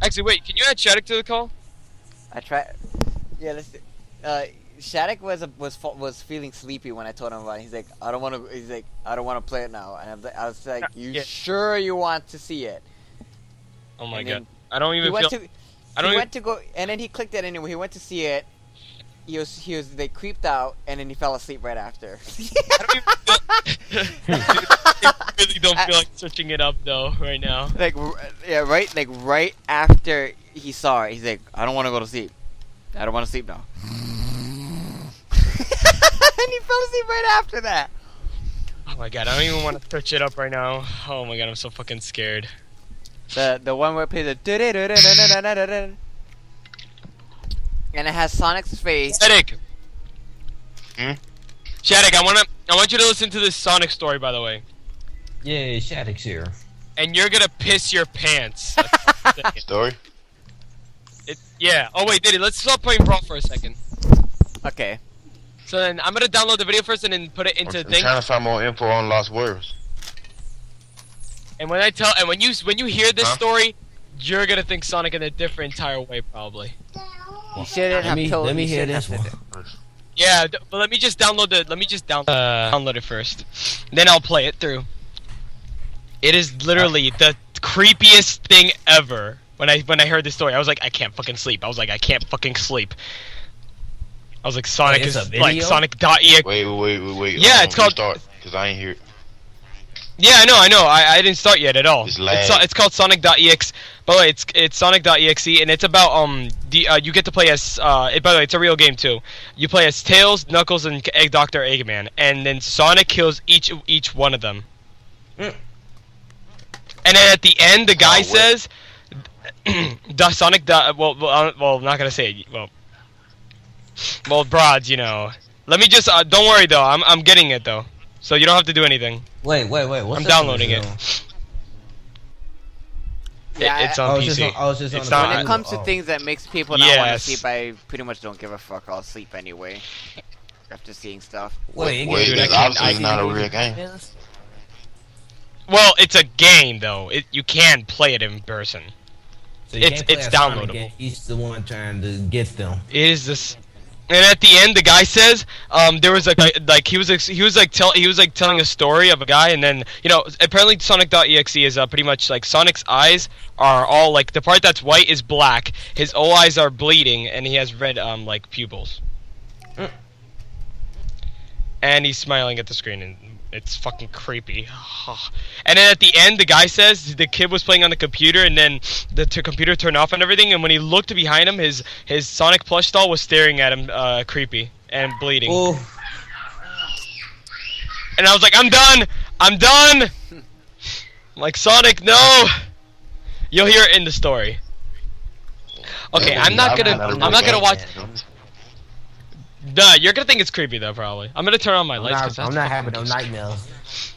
Actually, wait. Can you add Shattuck to the call? I tried. Yeah, let's. Shattuck was feeling sleepy when I told him about it. He's like, I don't want to. He's like, I don't want to play it now. And I was like, you sure you want to see it? Oh my god! I don't even feel. He went to go, and then he clicked it anyway. He went to see it. They creeped out, and then he fell asleep right after. I really don't feel like switching it up though right now. Like, yeah, right after he saw it, he's like, I don't want to go to sleep. I don't want to sleep now. And he fell asleep right after that. Oh my god, I don't even want to switch it up right now. Oh my god, I'm so fucking scared. The one where it plays the and it has Sonic's face. Shattuck! Shattuck, I want you to listen to this Sonic story, by the way. Yeah, Shattuck's here. And you're gonna piss your pants. Story? Yeah. Oh wait, Diddy, let's stop playing Brawl for a second. Okay. So then I'm gonna download the video first and then put it into I'm thing. trying to find more info on Lost Worlds. And when you hear this story, you're gonna think Sonic in a different entire way, probably. You shouldn't have told. Let me hear this one. Yeah, but let me just download it. Let me just download it first. Then I'll play it through. It is literally the creepiest thing ever. When I heard this story, I was like, I can't fucking sleep. I was like, Sonic is like Sonic.exe. Wait. Yeah, it's called. Because I ain't here. Yeah, I know. I didn't start yet at all. It's called Sonic.exe. By the way, it's Sonic.exe, and it's about you get to play as by the way, it's a real game too. You play as Tails, Knuckles, and Dr. Eggman, and then Sonic kills each one of them. And then at the end, the guy says, Sonic. Well, I'm not gonna say it. Well, broads, you know. Let me just don't worry though. I'm getting it though, so you don't have to do anything. Wait. What's I'm downloading it. Yeah, it's on PC. When it comes to things that makes people not want to sleep, I pretty much don't give a fuck. I'll sleep anyway. After seeing stuff. Wait, that's obviously not a real game. Well, it's a game though. You can play it in person. So it's downloadable. He's the one trying to get them. It is this. And at the end, the guy says, there was he was telling a story of a guy, and then apparently Sonic.exe is pretty much like Sonic's eyes are all like the part that's white is black, his eyes are bleeding, and he has red like pupils, and he's smiling at the screen, and it's fucking creepy. And then at the end, the guy says the kid was playing on the computer, and then the computer turned off and everything. And when he looked behind him, his Sonic plush doll was staring at him, creepy and bleeding. Oh. And I was like, I'm done. I'm like, Sonic, no. You'll hear it in the story. Okay, I'm not gonna watch. Duh, you're gonna think it's creepy though, probably. I'm gonna turn on my lights. I'm not having no nightmares.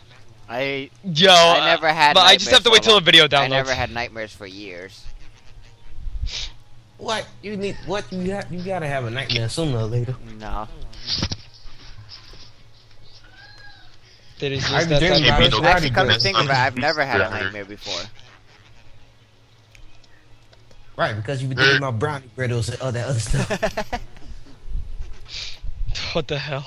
I never had. But I just have to wait till the video downloads. I never had nightmares for years. What you need? What you gotta have a nightmare sooner or later. No. Did it actually, come to think of it, I've never had a nightmare before. Right, because you've been thinking about brownie brittles and all that other stuff. What the hell?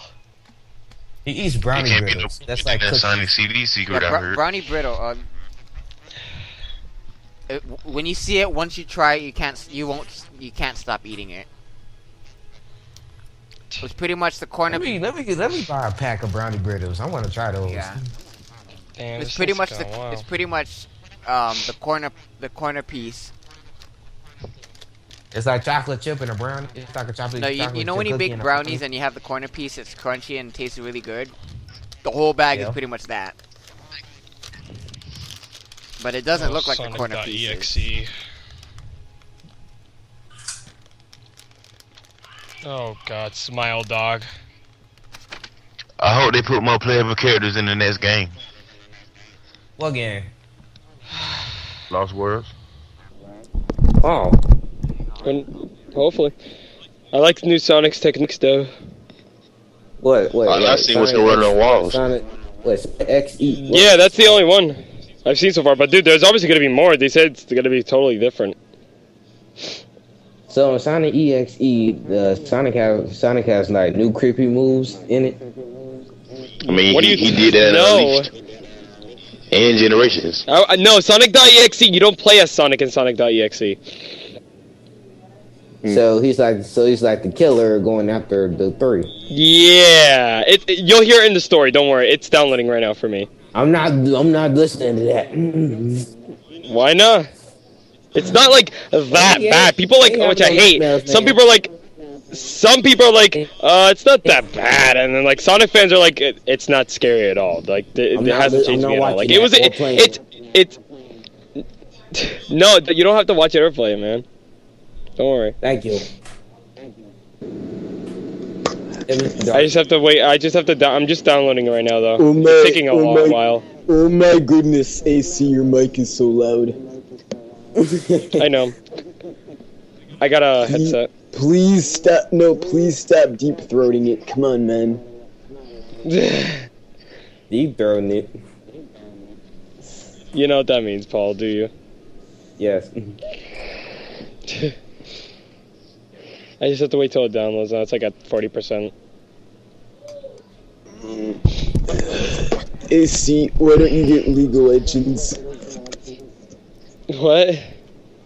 He eats brownie brittles. That's like Sonic CD secret. I heard. Brownie brittle. When you see it, once you try it, you can't stop eating it. It's pretty much the corner. Let me buy a pack of brownie brittles. I want to try those. Yeah. Damn, it's pretty much the corner piece. It's like chocolate chip and a brownie. It's like a chocolate. No, you know when you bake brownies and you have the corner piece, it's crunchy and tastes really good. The whole bag is pretty much that. But it doesn't look like the corner piece. Oh god, smile dog. I hope they put more playable characters in the next game. What game? Lost Worlds. Oh. Hopefully. I like the new Sonic's techniques though. What? I see what's going on walls. Sonic, XE? Yeah, that's the only one I've seen so far. But dude, there's obviously gonna be more. They said it's gonna be totally different. So in Sonic EXE, the Sonic has like new creepy moves in it. I mean, What do you he did that No. in Generations. No, Sonic.exe, you don't play as Sonic in Sonic.exe. So he's like the killer going after the 3. Yeah, you'll hear it in the story. Don't worry, it's downloading right now for me. I'm not listening to that. Why not? It's not like that bad. People like, which I hate. Some people are like, it's not that bad, and then like Sonic fans are like, it's not scary at all. Like it hasn't changed me at all. Like no, you don't have to watch it or play it, man. Don't worry. Thank you. I just have to wait. I'm just downloading it right now, though. It's taking a while. Oh my goodness, AC, your mic is so loud. I know. I got a headset. Please stop. No, please stop deep throating it. Come on, man. Deep throwing it. You know what that means, Paul, do you? Yes. I just have to wait till it downloads. Now it's like at 40%. AC, why don't you get League of Legends? What?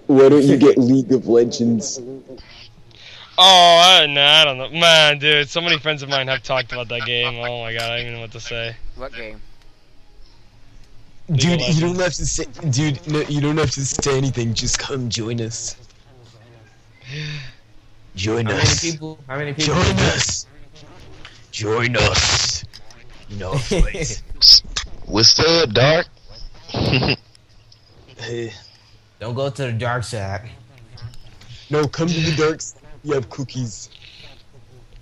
Why don't you get League of Legends? Oh, I don't know. Man, dude, so many friends of mine have talked about that game. Oh my god, I don't even know what to say. What game? Dude, you don't have to say. Dude, no, you don't have to say anything. Just come join us. Join us. How many people? Join us. Join us. You know, place. What's up, Dark? Hey. Don't go to the dark side. No, come to the dark side. You have cookies.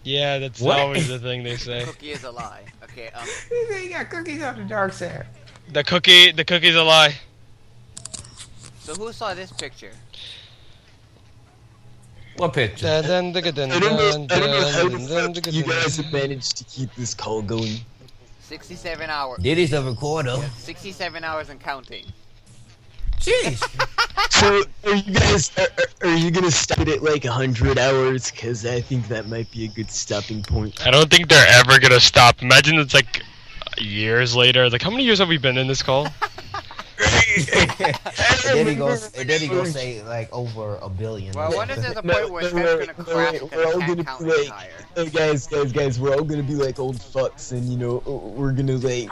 Yeah, that's What? always the thing they say. Cookie is a lie. Okay, You got cookies on the dark side. The cookie's a lie. so who saw this picture? What picture? I don't know how the fuck you guys have managed to keep this call going. 67 hours. Diddy's the recorder. 67 hours and counting. Jeez. So, are you gonna stop it at like 100 hours? Cause I think that might be a good stopping point. I don't think they're ever gonna stop. Imagine it's like years later. Like, how many years have we been in this call? And then he goes say like over a billion. Well, I wonder if there's a point where Skype's gonna crash we're all because it gonna can't count be like, higher. oh, guys, we're all gonna be like old fucks, and you know, we're gonna like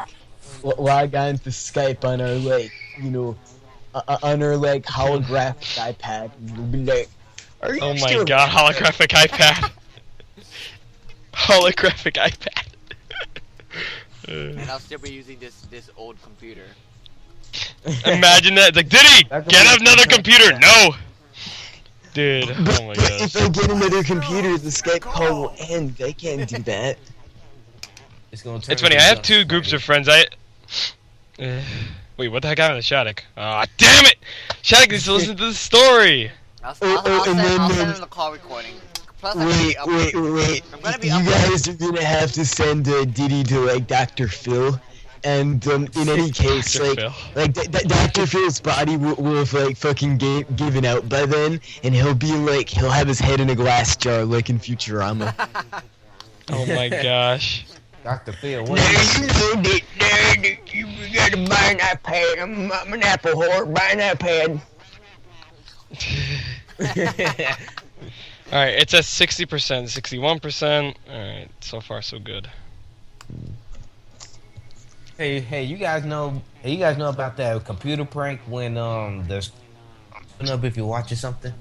log on to Skype on our like, you know, on our like holographic iPad, and we'll be like, are you Oh my still god, holographic iPad. Holographic iPad. And I'll still be using this old computer. Imagine that. It's like, Diddy, get another computer. No. Dude, oh my But gosh. if I get another computer, the Skype call will end. I can't do that. It's gonna turn It's funny, I have two groups of friends. Wait, what the heck happened to Shattuck? Ah, damn it! Shattuck needs to listen to the story! I'll and send then, him the call recording. Plus, Wait. I'm gonna be You up. guys are gonna have to send Diddy to like Dr. Phil. And in any case, Dr. like Dr. Phil's body will have like fucking given out by then, and he'll have his head in a glass jar like in Futurama. Oh my gosh. Dr. Phil. You gotta buy an iPad. I'm an Apple whore. Buy an iPad. Alright, it's at 60%, 61%. Alright, so far so good. Hey, you guys know about that computer prank when there's up if you're watching something?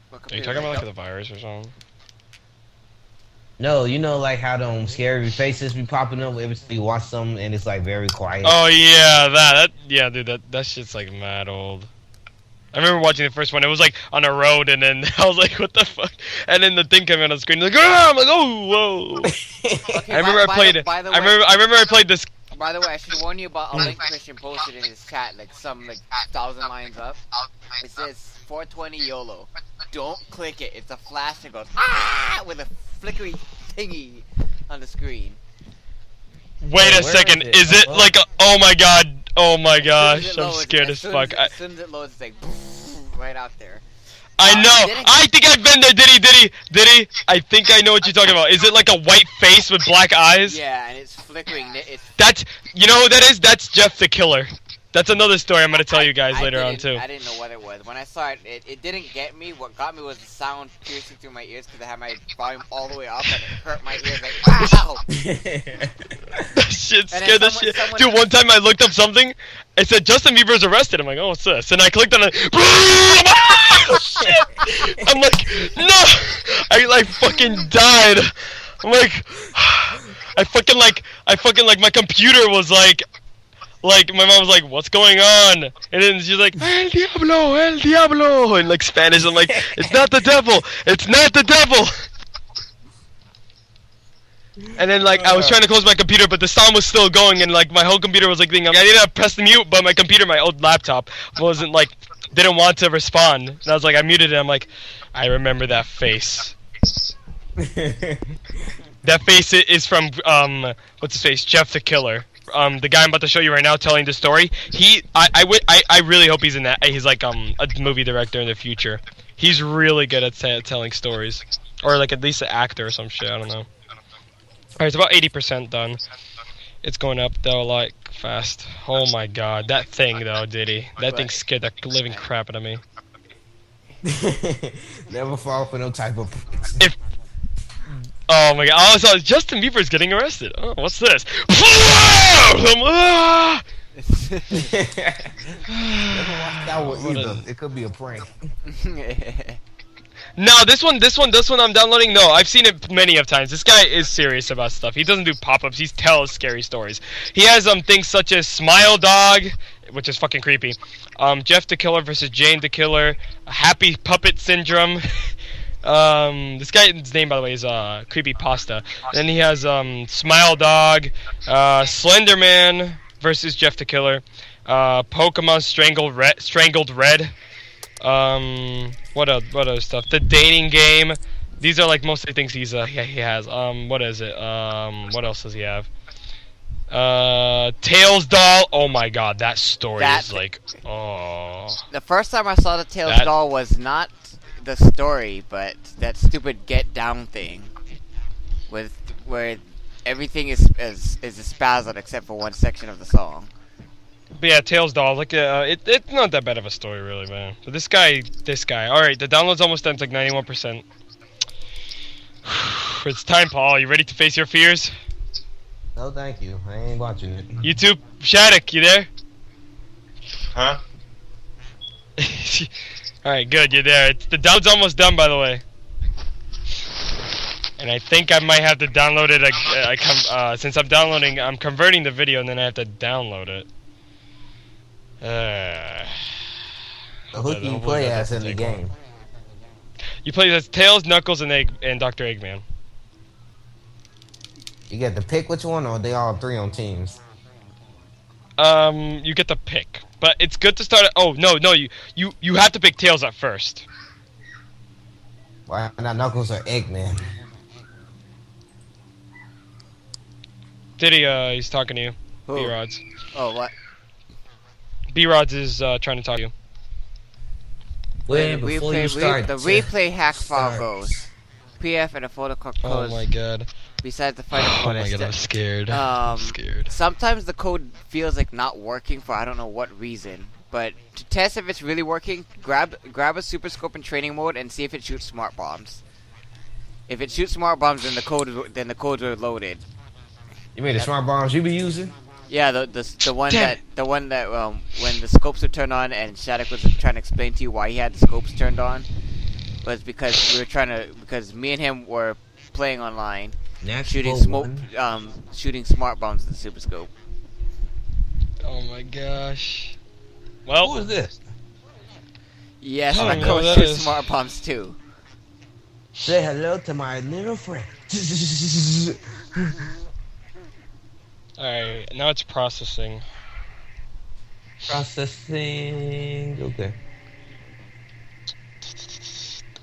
What Are you talking about like the virus or something? No, you know like how them scary faces be popping up every time you watch something and it's like very quiet. Oh yeah, yeah, dude, that shit's like mad old. I remember watching the first one. It was like on a road, and then I was like, "What the fuck?" And then the thing came on the screen, like, "Ah!" I'm like, "Oh, whoa!" Okay, I remember I played it. I remember I played this. By the way, I should warn you about a link Christian posted in his chat, like some 1,000 lines up. It says 420 YOLO. Don't click it. It's a flash that goes with a flickery thingy on the screen. Wait a Where second. is it? Is it like? Oh my god. Oh my As gosh, soon I'm as it scared loads- as fuck. As soon as it loads, it's like right out there. I know. didn't- I think I've been there, Diddy. I think I know what you're talking about. Is it like a white face with black eyes? Yeah, and it's flickering. That's, you know who that is? That's Jeff the Killer. That's another story I'm gonna tell you guys later on too. I didn't know what it was. When I saw it, it didn't get me. What got me was the sound piercing through my ears because I had my volume all the way up and it hurt my ears. Like, wow! That shit And then scared the someone- shit. Dude, one time I looked up something. It said Justin Bieber's arrested. I'm like, oh, what's this? And I clicked on it. Oh, shit! I'm like, no! I like fucking died. I'm like, I fucking like my computer was like my mom was like, what's going on? And then she's like, el diablo, in like Spanish. I'm like, it's not the devil. It's not the devil. And then like I was trying to close my computer, but the sound was still going, and like my whole computer was like being. I didn't press the mute, but my computer, my old laptop, wasn't like didn't want to respond. And I was like, I muted it. I'm like, I remember that face. That face is from what's his face? Jeff the Killer. The guy I'm about to show you right now, telling the story. I really hope he's in that. He's like a movie director in the future. He's really good at telling stories, or like at least an actor or some shit. I don't know. Alright, it's about 80% done. It's going up though, like fast. Oh my god, that thing though, Diddy. That thing scared the living crap out of me. Never fall for no type of. If oh my god, oh, so Justin Bieber's getting arrested. Oh, what's this? Never watch that one either. It could be a prank. No, this one I'm downloading. No, I've seen it many of times. This guy is serious about stuff. He doesn't do pop-ups. He tells scary stories. He has things such as Smile Dog, which is fucking creepy. Jeff the Killer versus Jane the Killer. Happy Puppet Syndrome. This guy's name, by the way, is Creepy Pasta. Then he has Smile Dog, Slenderman versus Jeff the Killer, Pokemon Strangled Red. What other stuff? The dating game. These are like mostly things he has. What is it? What else does he have? Tails doll. Oh my god, that story is like, oh. The first time I saw the Tails doll was not the story, but that stupid Get Down thing, where everything is a spasm except for one section of the song. But yeah, Tails doll, like it's not that bad of a story really, man. But this guy. Alright, the download's almost done, it's like 91%. It's time, Paul. You ready to face your fears? No, thank you. I ain't watching it. YouTube, Shattuck, you there? Huh? Alright, good, you're there. The download's almost done, by the way. And I think I might have to download it, since I'm converting the video, and then I have to download it. Who do you play as in the game? You play as Tails, Knuckles, and Dr. Eggman. You get to pick which one, or they all three on teams? You get to pick, but it's good to start. Oh no, you have to pick Tails at first. Why not Knuckles or Eggman? Diddy, he's talking to you. Who? B-Rods. Oh, what? B-Rods is trying to talk to you. Wait, before you start. The replay hack file goes. PF and a photo code Oh my god. besides the fighter Oh code. my god, I'm scared. I'm scared. Sometimes the code feels like not working for I don't know what reason. But to test if it's really working, grab a super scope in training mode and see if it shoots smart bombs. If it shoots smart bombs, then the codes are loaded. You mean the smart bombs you be using? Yeah, the one that when the scopes are turned on and Shattuck was trying to explain to you why he had the scopes turned on was because me and him were playing online, shooting smart bombs with the super scope. Oh my gosh. Well, Who is this? Yes, I my don't know code who that shoots is. smart bombs too. Say hello to my little friend. alright, now it's processing. Processing. Okay.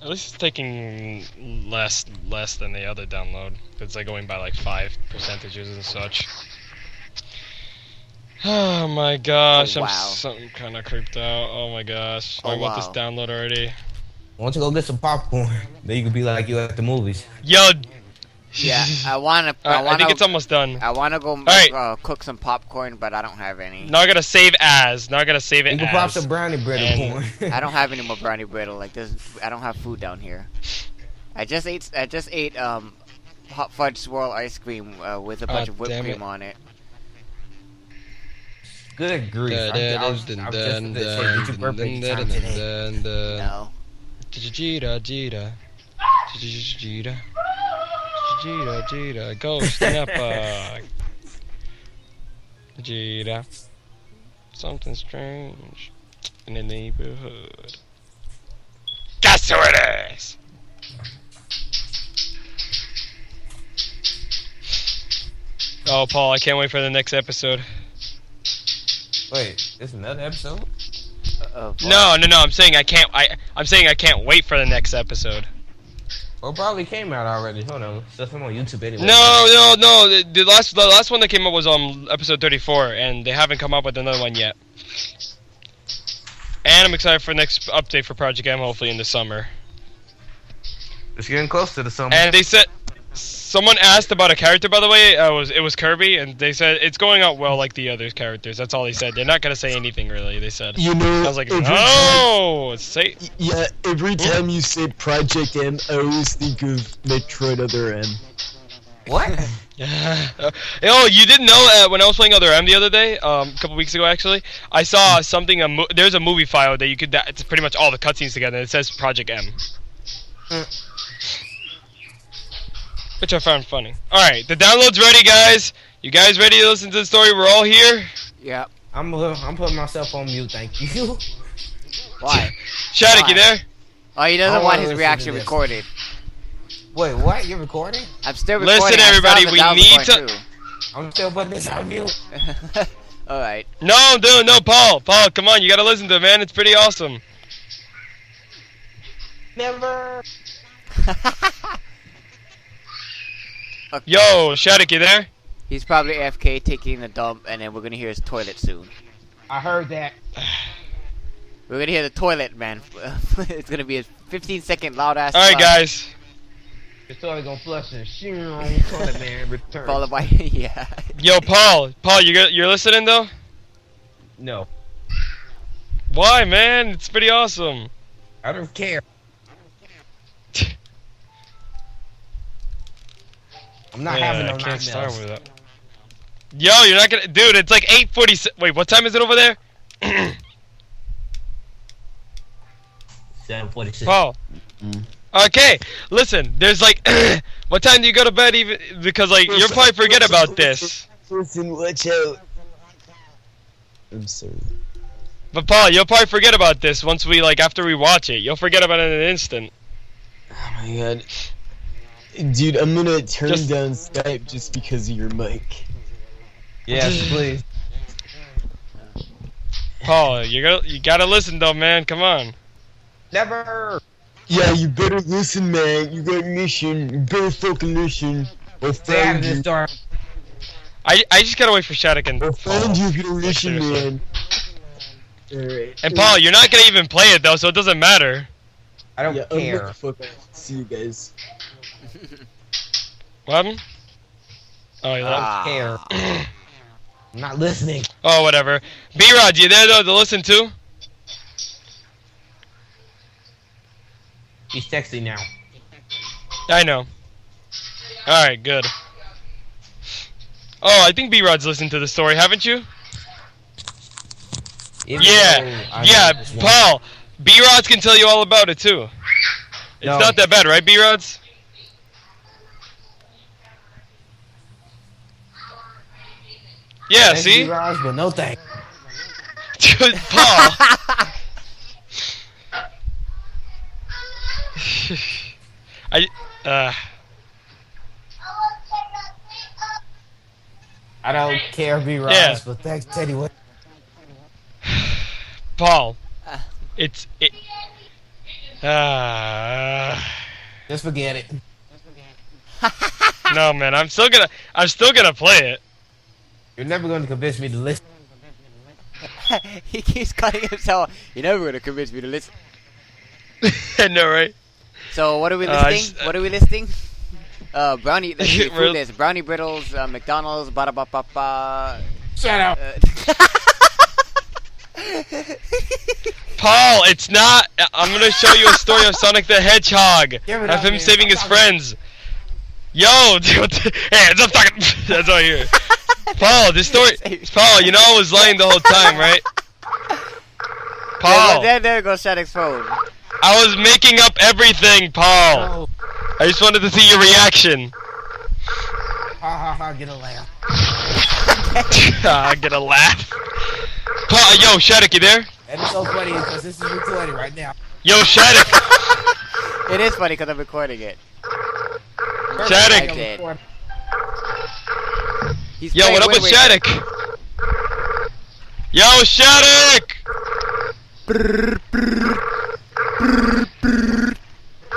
At least it's taking less than the other download. It's like going by like 5% and such. Oh my gosh, Oh, I'm wow. something kind of creeped out. Oh my gosh, Oh, I want this wow. download already. Why don't you go get some popcorn? Then you can be like you at the movies. Yo. Yeah, I wanna. I think it's almost done. I wanna go right. cook some popcorn, but I don't have any. Now I gotta save as. Now I gotta save it You can pop as. some brownie bread And- and corn. I don't have any more brownie brittle. Like this, I don't have food down here. I just ate hot fudge swirl ice cream with a bunch of whipped damn cream it. on it. Good grief. I was just at the birthday time today. No. Jira, Jira. Jira. Jira, Jira. Ghost Nappa. Jira. Something strange in the neighborhood. Guess who it is? Oh, Paul, I can't wait for the next episode. Wait, this another episode? No, I'm saying I can't. I'm saying I can't wait for the next episode. Well, it probably came out already. Hold on, stuff on YouTube anyway. No. The last one that came up was on episode 34, and they haven't come up with another one yet. And I'm excited for the next update for Project M, hopefully in the summer. It's getting close to the summer. And they said someone asked about a character, by the way. It was Kirby, and they said it's going out well like the other characters. That's all they said. They're not gonna say anything really. They said. You know, I was like, every no, say. Yeah, every time you say Project M, I always think of Metroid Other M. What? Oh, you didn't know when I was playing Other M the other day, a couple weeks ago actually, I saw something. There's a movie file that you could. It's pretty much all the cutscenes together. And it says Project M, which I found funny. All right, the download's ready, guys. You guys ready to listen to the story? We're all here. Yeah. I'm putting myself on mute. Thank you. Why? Shattuck, you Why? there? Oh, he I doesn't wanna want his listen reaction to this. recorded. Wait, what? You're recording? I'm still Listen, recording. I still have everybody, the we download need going I'm still putting this on mute. too. All right. No, dude, no, Paul, come on, you gotta listen to it, man. It's pretty awesome. Never. Yo, Shattuck, you there? He's probably AFK taking a dump, and then we're gonna hear his toilet soon. I heard that. We're gonna hear the toilet, man. It's gonna be a 15-second loud ass. All right, guys. The toilet gonna flush and toilet man return. Followed by yeah. Yo, Paul, you're listening though? No, Why, man? It's pretty awesome. I don't care. I'm not having no I can't start nightmares. with that. Yo, you're not gonna, dude. It's like 8:40. Wait, what time is it over there? 7:46. Paul. Okay, listen. There's like, what time do you go to bed? Even because like you'll probably forget about this. Listen, watch out. I'm sorry. But Paul, you'll probably forget about this once we after we watch it. You'll forget about it in an instant. Oh my god. Dude, I'm gonna turn Just- down Skype just because of your mic. Yes, please. Paul, you gotta listen though, man. Come on. Never. Yeah, you better listen, man. You got a mission. You better fucking listen. Or Stay out of find this you. door. I just gotta wait for Shattuck and Or Paul. find you. Get a mission, seriously. man. Alright. And Paul, you're not gonna even play it though, so it doesn't matter. I don't Yeah, care. I'm fuck. See you guys. What happened? Oh, you left? Ah. care. I'm not listening. Oh, whatever. B-Rod, you there though to listen to? He's texting now. I know. Alright, good. Oh, I think B-Rod's listened to the story, haven't you? Even Yeah, though I yeah, know this one. Paul. B-Rods can tell you all about it too. It's No. not that bad, right, B-Rods? Yeah, Thanks, see? B-Raj, but no thanks. Dude, Paul. uh, I don't care, B-Raj, Yeah. but thanks anyway. Paul. Ah. It. Just forget it. No, man. I'm still gonna play it. You're never going to convince me to listen. He keeps cutting himself. You're never gonna convince me to listen. I know, right? So what are we listing? What are we listing? Brownie. Let's see, food list. Brownie Brittles, McDonald's, ba ba ba ba. Shut up. Paul, it's not. I'm gonna show you a story of Sonic the Hedgehog. Have him saving his friends. Yo, dude, hands up, talking. That's all here. Paul, this story. Paul, you know I was lying the whole time, right? Paul. There goes Shadek's phone. I was making up everything, Paul. I just wanted to see your reaction. Ha ha ha, get a laugh. Get a laugh. Paul, yo, Shadek, you there? And it's so funny because this is recording right now. Yo, Shadek. It is funny because I'm recording it. Shadek. Yo, what up with Shadek? Yo, Shadek!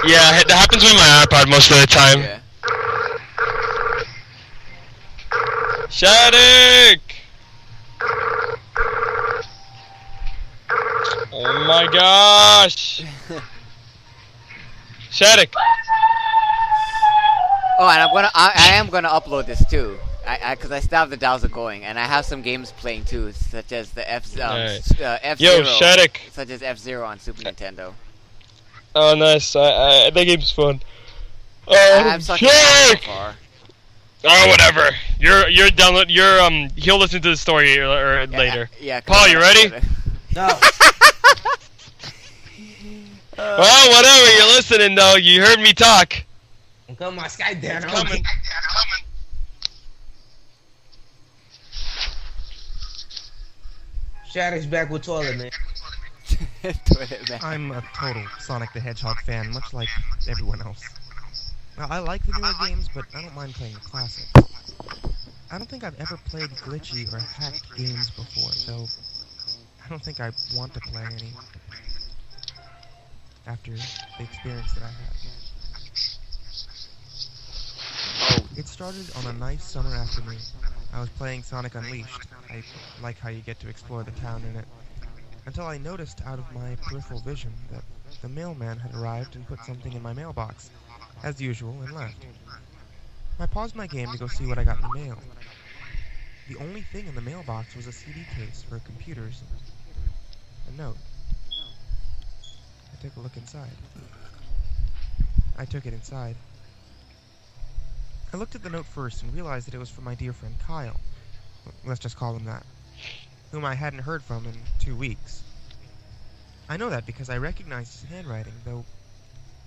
Yeah, that happens with my iPod most of the time. Yeah. Shadek! Oh my gosh! Shadek! Oh, and I am gonna upload this too. Cause I still have the browser going, and I have some games playing too, such as the F-Zero. Yo, Shadek! Such as F-Zero on Super Nintendo. Oh, nice. That game's fun. I'm sucking so far. Oh, whatever. You're he'll listen to the story later. Yeah. Paul, you ready? No. Well, whatever. You're listening though. You heard me talk. I'm coming my Skype down. It's coming. Shadow's back with toilet, man. I'm a total Sonic the Hedgehog fan, much like everyone else. Now, I like the newer games, but I don't mind playing the classics. I don't think I've ever played glitchy or hacked games before, though I don't think I want to play any after the experience that I had. It started on a nice summer afternoon. I was playing Sonic Unleashed. I like how you get to explore the town in it. Until I noticed out of my peripheral vision that the mailman had arrived and put something in my mailbox, as usual, and left. I paused my game to go see what I got in the mail. The only thing in the mailbox was a CD case for computers and a note. I took a look inside. I took it inside. I looked at the note first and realized that it was from my dear friend Kyle. Let's just call him that. Whom I hadn't heard from in 2 weeks. I know that because I recognized his handwriting, though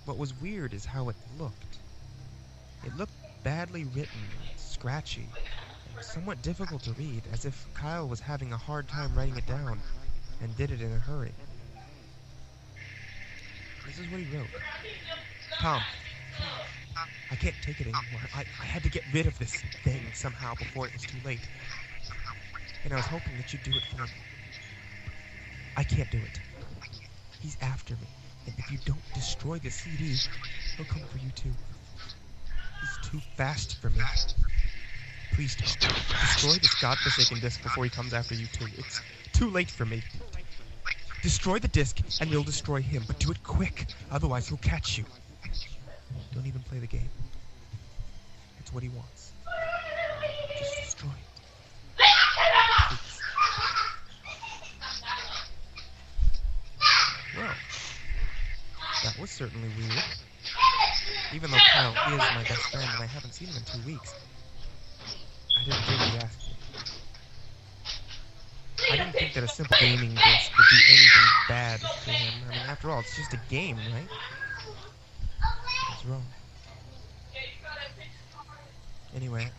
what was weird is how it looked. It looked badly written, scratchy, and somewhat difficult to read, as if Kyle was having a hard time writing it down and did it in a hurry. This is what he wrote. Tom, I can't take it anymore. I had to get rid of this thing somehow before it was too late. And I was hoping that you'd do it for me. I can't do it. He's after me. And if you don't destroy the CD, he'll come for you too. He's too fast for me. Please don't. Destroy this godforsaken disc before he comes after you too. It's too late for me. Destroy the disc and we'll destroy him, but do it quick. Otherwise he'll catch you. Don't even play the game. It's what he wants. Just destroy it. Well, that was certainly weird. Even though Kyle is my best friend and I haven't seen him in 2 weeks, I didn't really ask him. I didn't think that a simple gaming disc would do anything bad to him. I mean, after all, it's just a game, right? What's wrong? Anyway,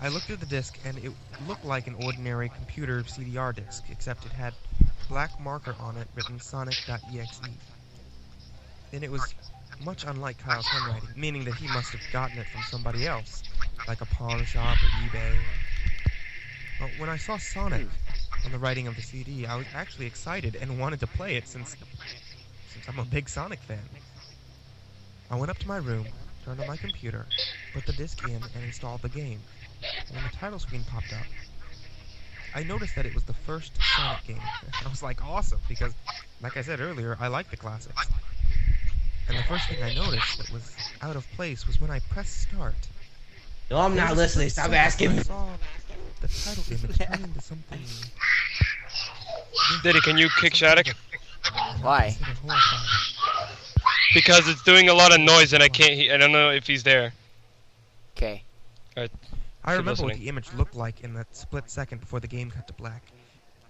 I looked at the disc and it looked like an ordinary computer CDR disc, except it had black marker on it written Sonic.exe. And it was much unlike Kyle's handwriting, meaning that he must have gotten it from somebody else, like a pawn shop or eBay. Well, when I saw Sonic on the writing of the CD, I was actually excited and wanted to play it since I'm a big Sonic fan. I went up to my room, turned on my computer, put the disc in, and installed the game. And when the title screen popped up, I noticed that it was the first Sonic game. I was like, awesome, because, like I said earlier, I like the classics. And the first thing I noticed that was out of place was when I pressed start. No, I'm not listening. Stop asking. I saw the title image turn into something. Diddy, can you kick Shattuck? Why? Because it's doing a lot of noise and I can't. I don't know if he's there. Okay. I remember what listening. the image looked like in that split second before the game cut to black.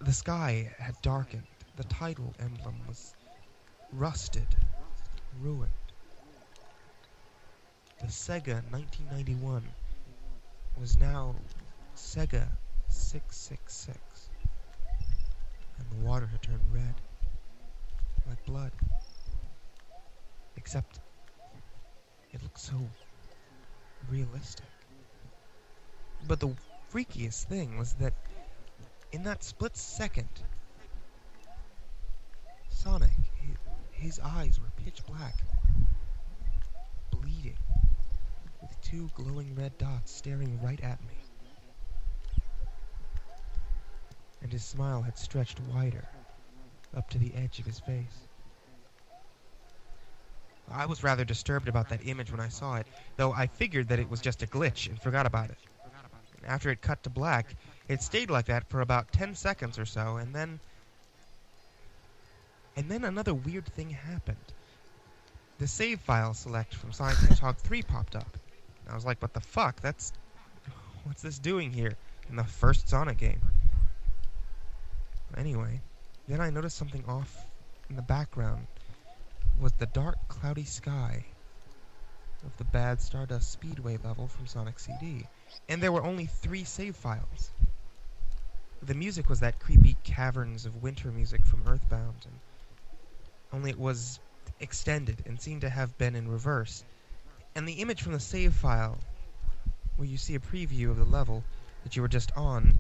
The sky had darkened. The title emblem was rusted, ruined. The Sega 1991 was now Sega 666. And the water had turned red, like blood. Except, it looked so realistic. But the freakiest thing was that in that split second, Sonic, his eyes were pitch black, bleeding, with two glowing red dots staring right at me. And his smile had stretched wider, up to the edge of his face. I was rather disturbed about that image when I saw it, though I figured that it was just a glitch and forgot about it. After it cut to black, it stayed like that for about 10 seconds or so, and then another weird thing happened. The save file select from Sonic the Hedgehog 3 popped up. And I was like, what the fuck? What's this doing here in the first Sonic game? Anyway, then I noticed something off in the background was the dark, cloudy sky of the bad Stardust Speedway level from Sonic CD. And there were only 3 save files. The music was that creepy Caverns of Winter music from Earthbound, and only it was extended and seemed to have been in reverse. And the image from the save file, where you see a preview of the level that you were just on,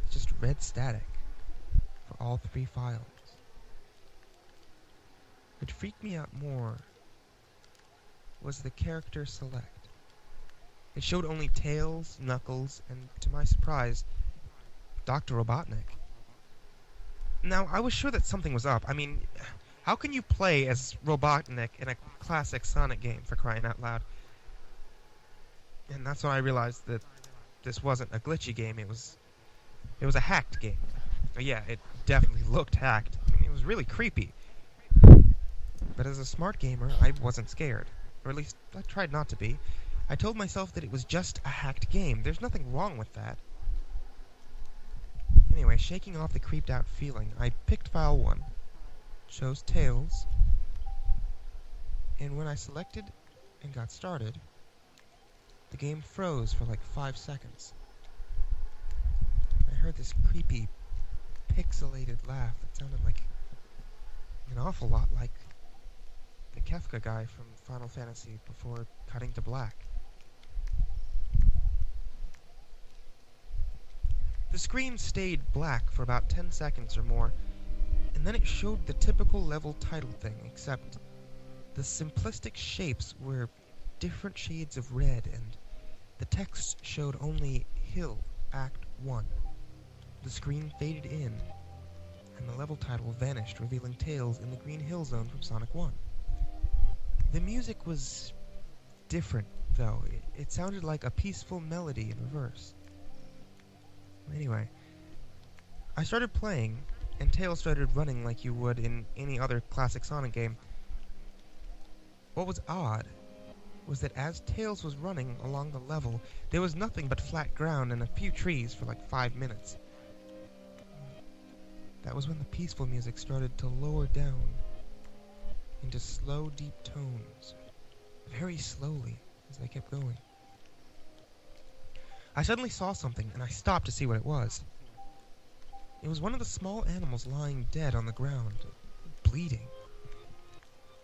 is just red static for all 3 files. What freaked me out more was the character select. It showed only Tails, Knuckles, and to my surprise, Dr. Robotnik. Now, I was sure that something was up. I mean, how can you play as Robotnik in a classic Sonic game, for crying out loud? And that's when I realized that this wasn't a glitchy game, it was a hacked game. Yeah, it definitely looked hacked. I mean, it was really creepy. But as a smart gamer, I wasn't scared. Or at least, I tried not to be. I told myself that it was just a hacked game. There's nothing wrong with that. Anyway, shaking off the creeped out feeling, I picked file 1, chose Tails, and when I selected and got started, the game froze for like 5 seconds. I heard this creepy, pixelated laugh that sounded like an awful lot like the Kefka guy from Final Fantasy before cutting to black. The screen stayed black for about 10 seconds or more, and then it showed the typical level title thing, except the simplistic shapes were different shades of red, and the text showed only Hill, Act 1. The screen faded in, and the level title vanished, revealing Tails in the Green Hill Zone from Sonic 1. The music was different, though. It sounded like a peaceful melody in reverse. Anyway, I started playing, and Tails started running like you would in any other classic Sonic game. What was odd was that as Tails was running along the level, there was nothing but flat ground and a few trees for like 5 minutes. That was when the peaceful music started to lower down into slow, deep tones, very slowly as I kept going. I suddenly saw something, and I stopped to see what it was. It was one of the small animals lying dead on the ground, bleeding.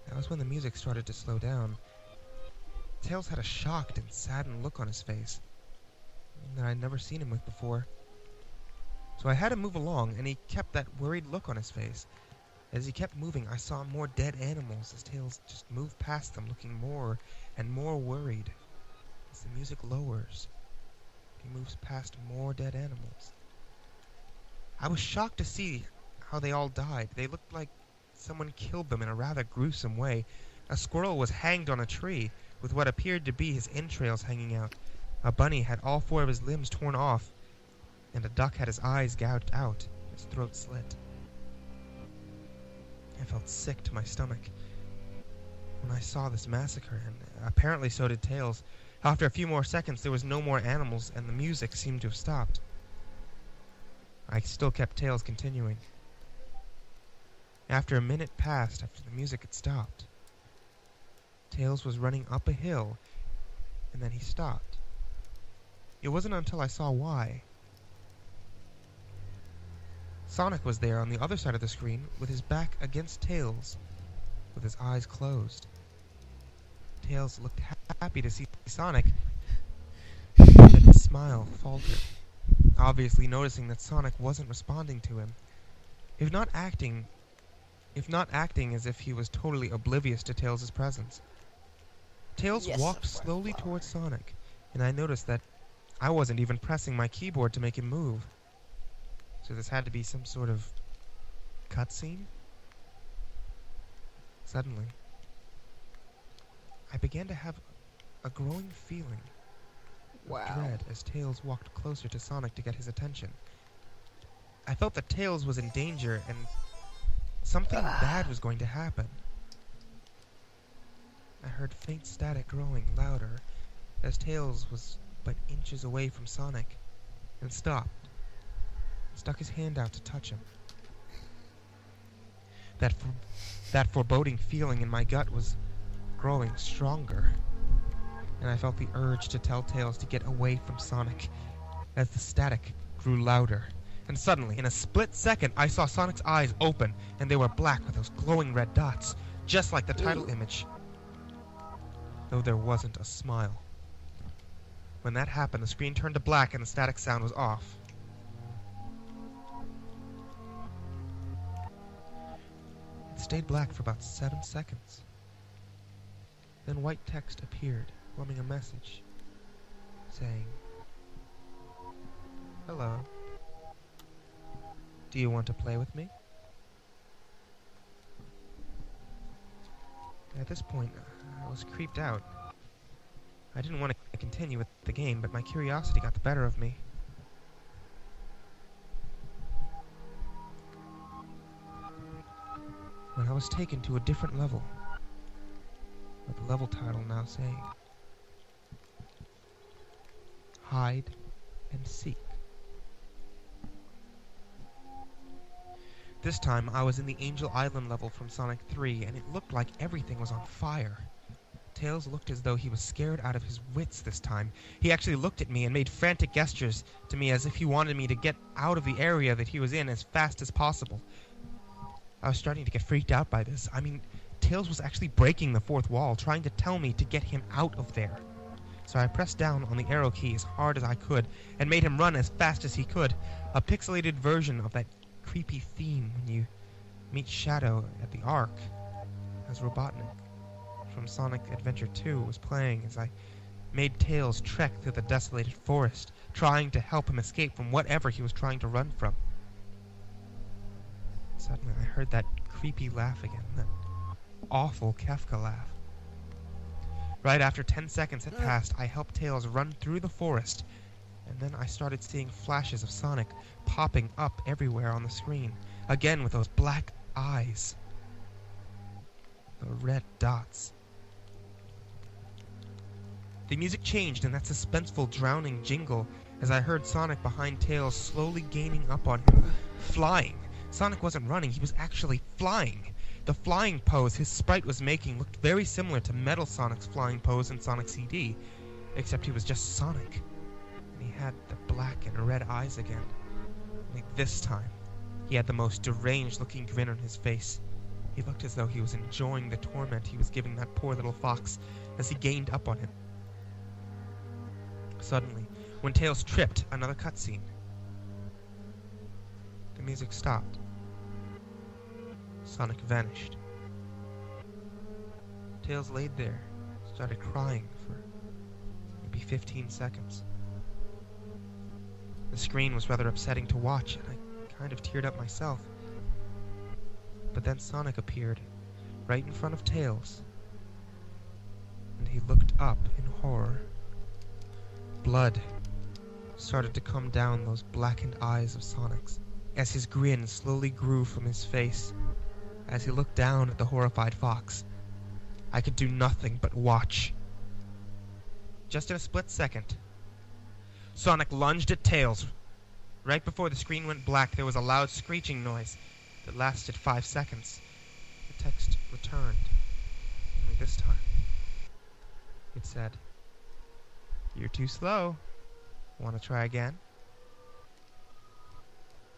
That was when the music started to slow down. Tails had a shocked and saddened look on his face that I'd never seen him with before. So I had him move along, and he kept that worried look on his face. As he kept moving, I saw more dead animals as Tails just moved past them, looking more and more worried. As the music lowers, he moves past more dead animals. I was shocked to see how they all died. They looked like someone killed them in a rather gruesome way. A squirrel was hanged on a tree, with what appeared to be his entrails hanging out. A bunny had all 4 of his limbs torn off, and a duck had his eyes gouged out, his throat slit. I felt sick to my stomach when I saw this massacre, and apparently so did Tails. After a few more seconds, there was no more animals, and the music seemed to have stopped. I still kept Tails continuing. After a minute passed after the music had stopped, Tails was running up a hill, and then he stopped. It wasn't until I saw why. Sonic was there on the other side of the screen, with his back against Tails, with his eyes closed. Tails looked happy to see Sonic, but his smile faltered, obviously noticing that Sonic wasn't responding to him. If not acting as if he was totally oblivious to Tails' presence. Tails walked slowly towards Sonic, and I noticed that I wasn't even pressing my keyboard to make him move. So this had to be some sort of cutscene? Suddenly, I began to have a growing feeling of dread as Tails walked closer to Sonic to get his attention. I felt that Tails was in danger and something bad was going to happen. I heard faint static growing louder as Tails was but inches away from Sonic and stopped. Stuck his hand out to touch him. That foreboding feeling in my gut was growing stronger, and I felt the urge to tell Tails to get away from Sonic as the static grew louder. And suddenly, in a split second, I saw Sonic's eyes open, and they were black with those glowing red dots, just like the title image, though there wasn't a smile. When that happened, the screen turned to black and the static sound was off. It stayed black for about 7 seconds. Then white text appeared, forming a message, saying, "Hello. Do you want to play with me?" At this point, I was creeped out. I didn't want to continue with the game, but my curiosity got the better of me. When I was taken to a different level, with the level title now saying, "Hide and Seek." This time, I was in the Angel Island level from Sonic 3, and it looked like everything was on fire. Tails looked as though he was scared out of his wits this time. He actually looked at me and made frantic gestures to me as if he wanted me to get out of the area that he was in as fast as possible. I was starting to get freaked out by this. I mean, Tails was actually breaking the fourth wall, trying to tell me to get him out of there. So I pressed down on the arrow key as hard as I could, and made him run as fast as he could. A pixelated version of that creepy theme when you meet Shadow at the Ark as Robotnik from Sonic Adventure 2 was playing as I made Tails trek through the desolated forest, trying to help him escape from whatever he was trying to run from. Suddenly I heard that creepy laugh again, that awful Kefka laugh. Right after 10 seconds had passed, I helped Tails run through the forest, and then I started seeing flashes of Sonic popping up everywhere on the screen, again with those black eyes, the red dots. The music changed in that suspenseful, drowning jingle as I heard Sonic behind Tails slowly gaining up on him, flying. Sonic wasn't running, he was actually flying. The flying pose his sprite was making looked very similar to Metal Sonic's flying pose in Sonic CD, except he was just Sonic. And he had the black and red eyes again. Only this time, he had the most deranged-looking grin on his face. He looked as though he was enjoying the torment he was giving that poor little fox as he gained up on him. Suddenly, when Tails tripped, another cutscene. The music stopped. Sonic vanished. Tails laid there, started crying for maybe 15 seconds. The screen was rather upsetting to watch, and I kind of teared up myself. But then Sonic appeared, right in front of Tails, and he looked up in horror. Blood started to come down those blackened eyes of Sonic's, as his grin slowly grew from his face. As he looked down at the horrified Fox, I could do nothing but watch. Just in a split second, Sonic lunged at Tails. Right before the screen went black, there was a loud screeching noise that lasted 5 seconds. The text returned. Only this time, it said, "You're too slow. Want to try again?"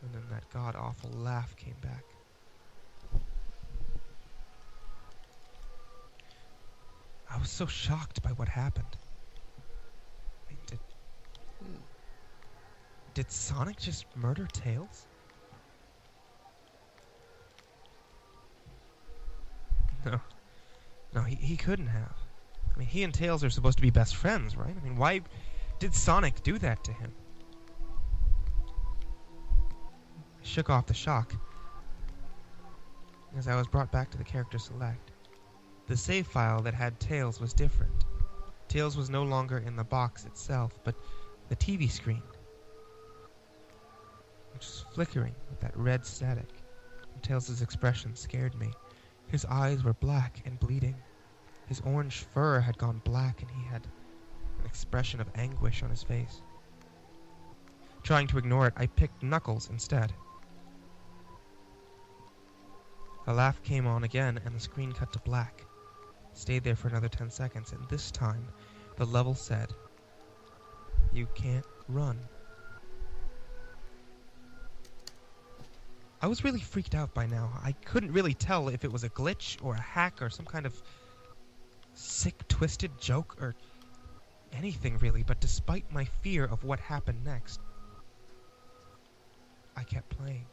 And then that god-awful laugh came back. I was so shocked by what happened. I mean, did Sonic just murder Tails? No, he couldn't have. I mean, he and Tails are supposed to be best friends, right? I mean, why did Sonic do that to him? I shook off the shock as I was brought back to the character select. The save file that had Tails was different. Tails was no longer in the box itself, but the TV screen, which was flickering with that red static. And Tails' expression scared me. His eyes were black and bleeding. His orange fur had gone black, and he had an expression of anguish on his face. Trying to ignore it, I picked Knuckles instead. A laugh came on again, and the screen cut to black. Stayed there for another 10 seconds, and this time, the level said, "You can't run." I was really freaked out by now. I couldn't really tell if it was a glitch or a hack or some kind of sick, twisted joke or anything really, but despite my fear of what happened next, I kept playing.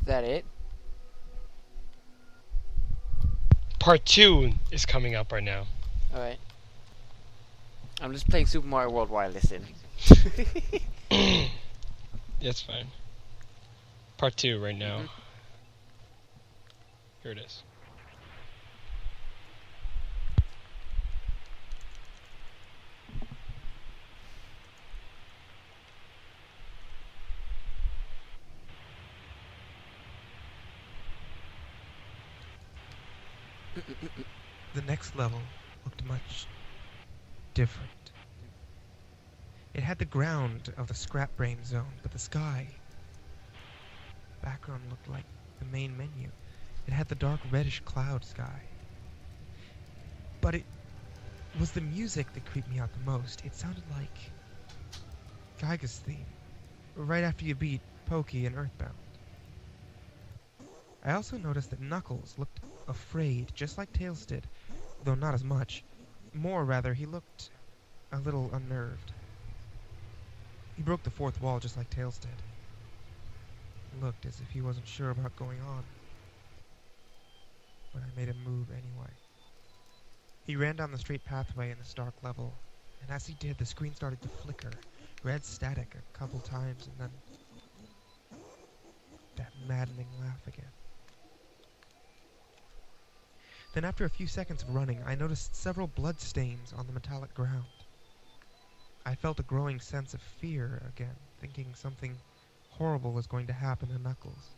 Is that it? Part 2 is coming up right now. Alright. I'm just playing Super Mario World while I listen. That's fine. Part 2 right now. Mhm. Here it is. The next level looked much different. It had the ground of the Scrap Brain Zone, but the sky background looked like the main menu. It had the dark reddish cloud sky. But it was the music that creeped me out the most. It sounded like Geiger's theme, right after you beat Pokey and Earthbound. I also noticed that Knuckles looked afraid, just like Tails did, though not as much. More, rather, he looked a little unnerved. He broke the fourth wall just like Tails did. He looked as if he wasn't sure about going on. But I made him move anyway. He ran down the straight pathway in this dark level, and as he did, the screen started to flicker, red static a couple times, and then that maddening laugh again. Then after a few seconds of running, I noticed several blood stains on the metallic ground. I felt a growing sense of fear again, thinking something horrible was going to happen to Knuckles.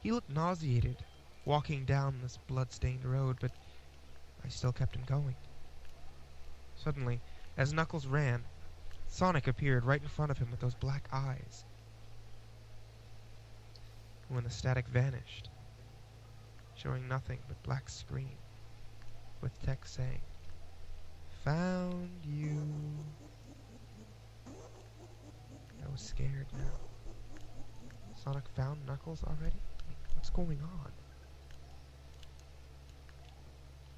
He looked nauseated, walking down this blood-stained road, but I still kept him going. Suddenly, as Knuckles ran, Sonic appeared right in front of him with those black eyes. When the static vanished, showing nothing but black screen, with text saying, "Found you." I was scared now. Sonic found Knuckles already? I mean, what's going on?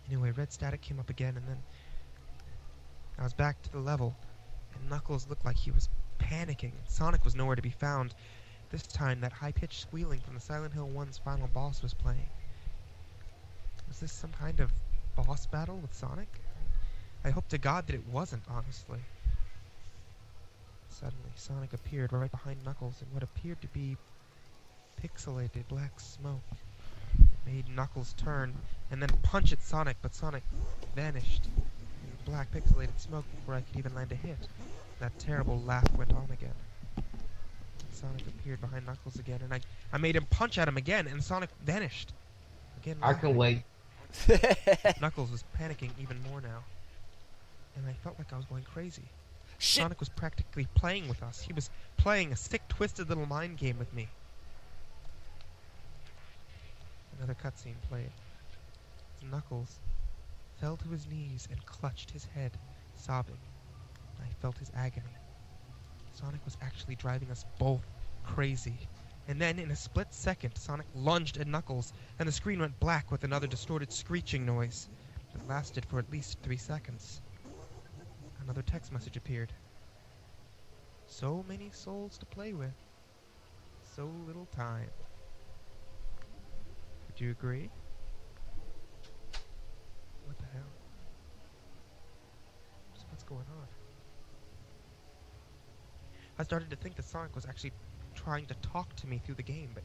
Anyway, red static came up again, and then I was back to the level, and Knuckles looked like he was panicking, and Sonic was nowhere to be found. This time, that high-pitched squealing from the Silent Hill 1's final boss was playing. Was this some kind of boss battle with Sonic? I hope to God that it wasn't, honestly. Suddenly, Sonic appeared right behind Knuckles in what appeared to be pixelated black smoke. It made Knuckles turn and then punch at Sonic, but Sonic vanished in black pixelated smoke before I could even land a hit. That terrible laugh went on again. Sonic appeared behind Knuckles again, and I made him punch at him again, and Sonic vanished. Again, I can wait. Knuckles was panicking even more now, and I felt like I was going crazy. Shit. Sonic was practically playing with us. He was playing a sick, twisted little mind game with me. Another cutscene played. Knuckles fell to his knees and clutched his head, sobbing. I felt his agony. Sonic was actually driving us both crazy. And then, in a split second, Sonic lunged at Knuckles, and the screen went black with another distorted screeching noise. It lasted for at least 3 seconds. Another text message appeared. So many souls to play with. So little time. Would you agree? What the hell? What's going on? I started to think that Sonic was actually trying to talk to me through the game, but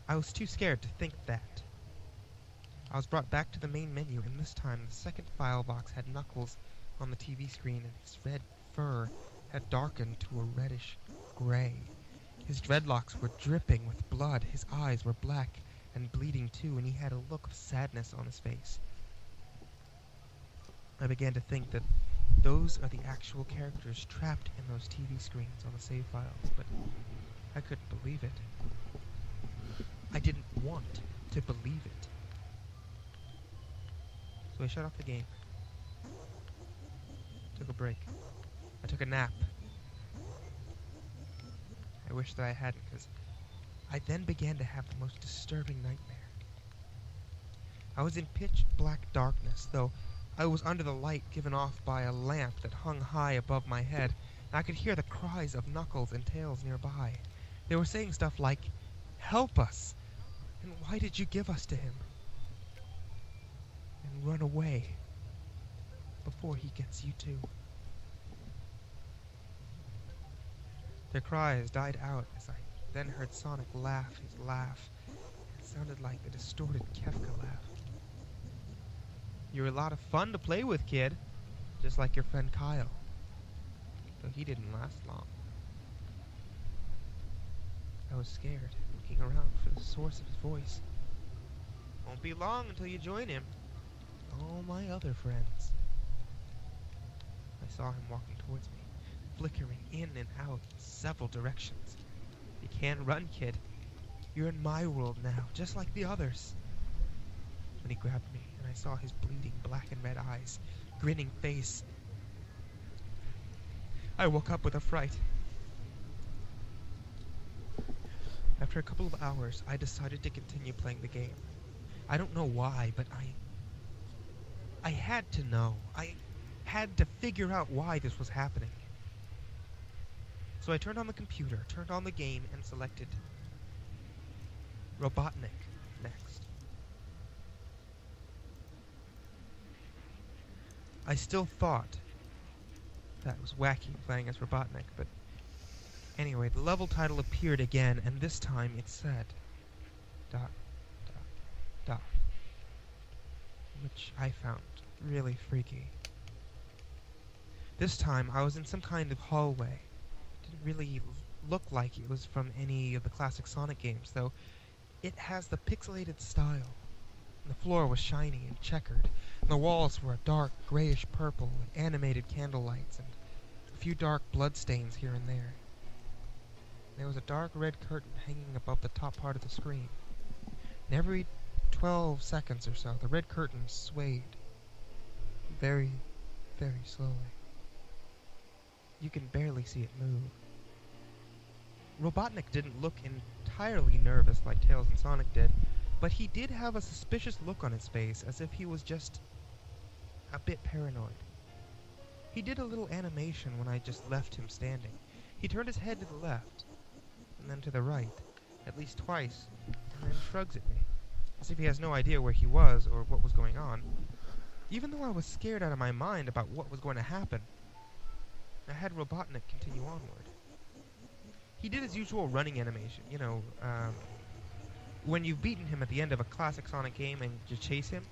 I was too scared to think that. I was brought back to the main menu, and this time the second file box had Knuckles on the TV screen, and his red fur had darkened to a reddish gray. His dreadlocks were dripping with blood, his eyes were black and bleeding too, and he had a look of sadness on his face. I began to think that those are the actual characters trapped in those TV screens on the save files, but I couldn't believe it. I didn't want to believe it. So I shut off the game. Took a break. I took a nap. I wish that I hadn't, because I then began to have the most disturbing nightmare. I was in pitch black darkness, though I was under the light given off by a lamp that hung high above my head, and I could hear the cries of Knuckles and Tails nearby. They were saying stuff like, "Help us!" and "Why did you give us to him?" and "Run away before he gets you too." Their cries died out as I then heard Sonic laugh his laugh. It sounded like a distorted Kefka laugh. "You're a lot of fun to play with, kid. Just like your friend Kyle." Though he didn't last long. I was scared, looking around for the source of his voice. "Won't be long until you join him. All my other friends." I saw him walking towards me, flickering in and out in several directions. "You can't run, kid. You're in my world now, just like the others." When he grabbed me, and I saw his bleeding black and red eyes, grinning face, I woke up with a fright. After a couple of hours, I decided to continue playing the game. I don't know why, but I had to know. I had to figure out why this was happening. So I turned on the computer, turned on the game, and selected Robotnik next. I still thought that was wacky playing as Robotnik, but anyway, the level title appeared again, and this time it said ... which I found really freaky. This time I was in some kind of hallway. It didn't really look like it was from any of the classic Sonic games, though it has the pixelated style. The floor was shiny and checkered, and the walls were a dark grayish purple with animated candle lights and a few dark bloodstains here and there. There was a dark red curtain hanging above the top part of the screen. And every 12 seconds or so, the red curtain swayed very, very slowly. You can barely see it move. Robotnik didn't look entirely nervous like Tails and Sonic did, but he did have a suspicious look on his face, as if he was just a bit paranoid. He did a little animation when I just left him standing. He turned his head to the left, and then to the right, at least twice, and then shrugs at me, as if he has no idea where he was or what was going on. Even though I was scared out of my mind about what was going to happen, I had Robotnik continue onward. He did his usual running animation, you know, when you've beaten him at the end of a classic Sonic game and you chase him,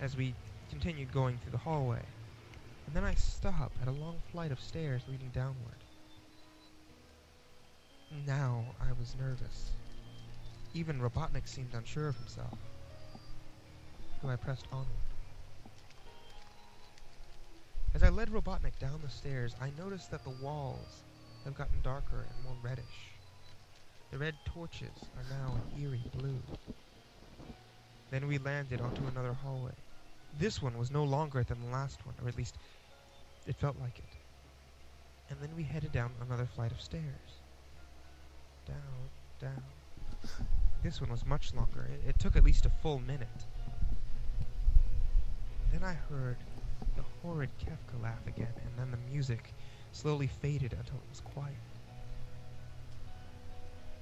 as we continued going through the hallway. And then I stop at a long flight of stairs leading downward. Now I was nervous. Even Robotnik seemed unsure of himself. So I pressed onward. As I led Robotnik down the stairs, I noticed that the walls have gotten darker and more reddish. The red torches are now an eerie blue. Then we landed onto another hallway. This one was no longer than the last one, or at least it felt like it. And then we headed down another flight of stairs. Down, down. This one was much longer. It took at least a full minute. Then I heard the horrid Kefka laugh again, and then the music slowly faded until it was quiet.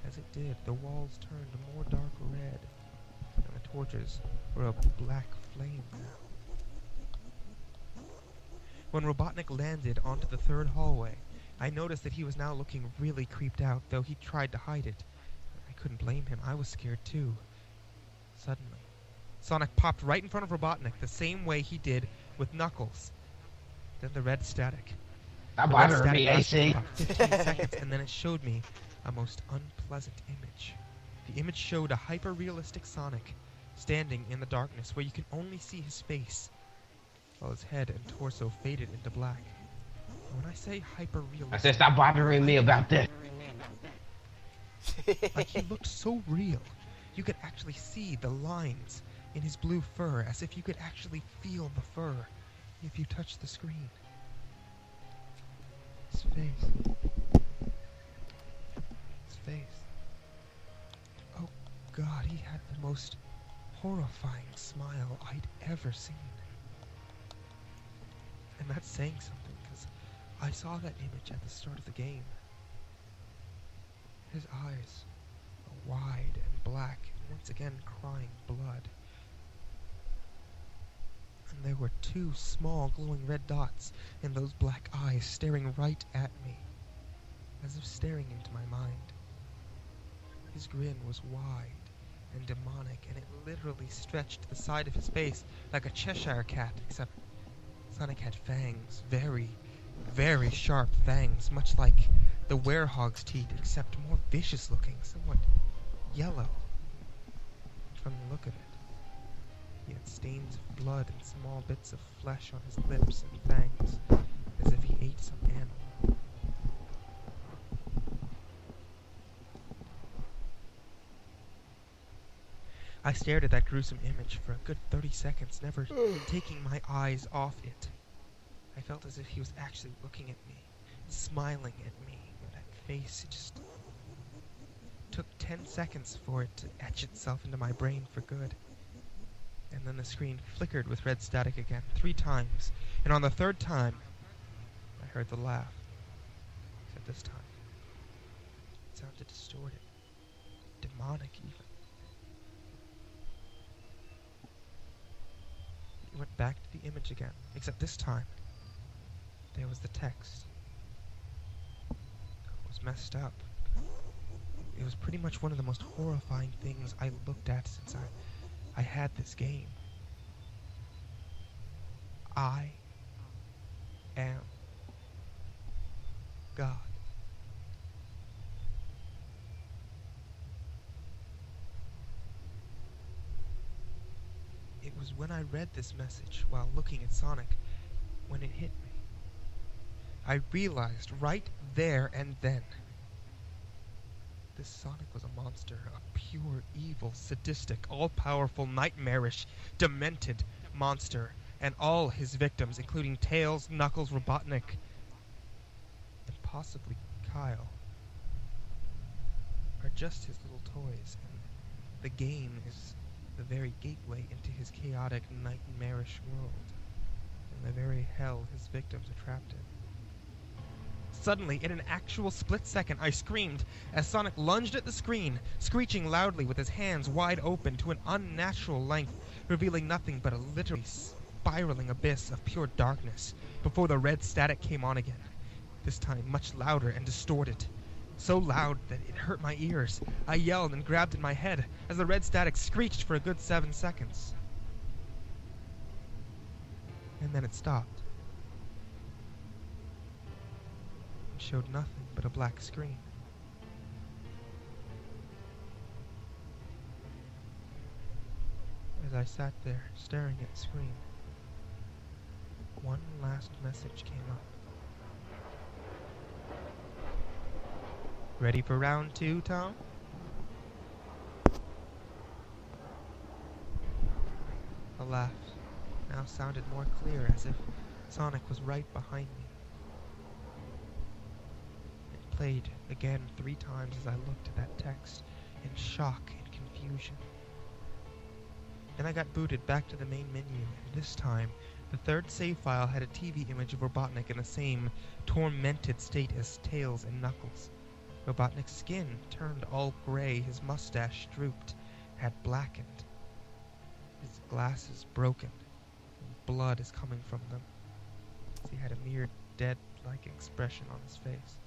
As it did, the walls turned a more dark red, and the torches were a black flame now. When Robotnik landed onto the third hallway, I noticed that he was now looking really creeped out, though he tried to hide it. I couldn't blame him. I was scared too. Suddenly, Sonic popped right in front of Robotnik, the same way he did with Knuckles. Then the red static. Stop bothering me, AC. About 15 seconds, and then it showed me a most unpleasant image. The image showed a hyper-realistic Sonic standing in the darkness where you can only see his face, while his head and torso faded into black. And when I say hyper-realistic... I said stop bothering me about this. Like he looked so real. You could actually see the lines in his blue fur, as if you could actually feel the fur if you touched the screen. His face. His face. Oh God, he had the most horrifying smile I'd ever seen. And that's saying something, because I saw that image at the start of the game. His eyes are wide and black, and once again crying blood. And there were two small glowing red dots in those black eyes staring right at me, as if staring into my mind. His grin was wide and demonic, and it literally stretched the side of his face like a Cheshire cat, except Sonic had fangs, very, very sharp fangs, much like the werehog's teeth, except more vicious looking, somewhat yellow. From the look of it, he had stains of blood and small bits of flesh on his lips and fangs, as if he ate some animal. I stared at that gruesome image for a good 30 seconds, never taking my eyes off it. I felt as if he was actually looking at me, smiling at me, with that face. It just took 10 seconds for it to etch itself into my brain for good. And then the screen flickered with red static again, 3 times. And on the 3rd time, I heard the laugh. Except this time, it sounded distorted, demonic even. It went back to the image again, except this time, there was the text. It was messed up. It was pretty much one of the most horrifying things I looked at since I had this game. I am God. It was when I read this message while looking at Sonic when it hit me. I realized right there and then this Sonic was a monster, a pure, evil, sadistic, all-powerful, nightmarish, demented monster, and all his victims, including Tails, Knuckles, Robotnik, and possibly Kyle, are just his little toys, and the game is the very gateway into his chaotic, nightmarish world, and the very hell his victims are trapped in. Suddenly, in an actual split second, I screamed as Sonic lunged at the screen, screeching loudly with his hands wide open to an unnatural length, revealing nothing but a literally spiraling abyss of pure darkness before the red static came on again, this time much louder and distorted. So loud that it hurt my ears. I yelled and grabbed at my head as the red static screeched for a good 7 seconds. And then it stopped. It showed nothing but a black screen. As I sat there, staring at the screen, one last message came up. Ready for round 2, Tom? A laugh now sounded more clear, as if Sonic was right behind me. It played again 3 times as I looked at that text in shock and confusion. Then I got booted back to the main menu, and this time, the third save file had a TV image of Robotnik in the same tormented state as Tails and Knuckles. Robotnik's skin turned all gray, his mustache drooped, had blackened. His glasses broken, and blood is coming from them, as he had a mere dead-like expression on his face.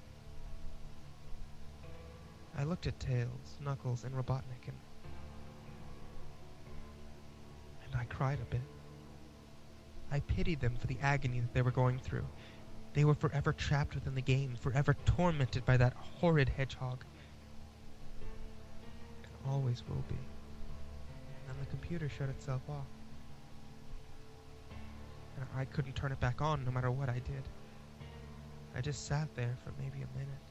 I looked at Tails, Knuckles, and Robotnik, and I cried a bit. I pitied them for the agony that they were going through. They were forever trapped within the game, forever tormented by that horrid hedgehog. And always will be. And the computer shut itself off. And I couldn't turn it back on no matter what I did. I just sat there for maybe a minute,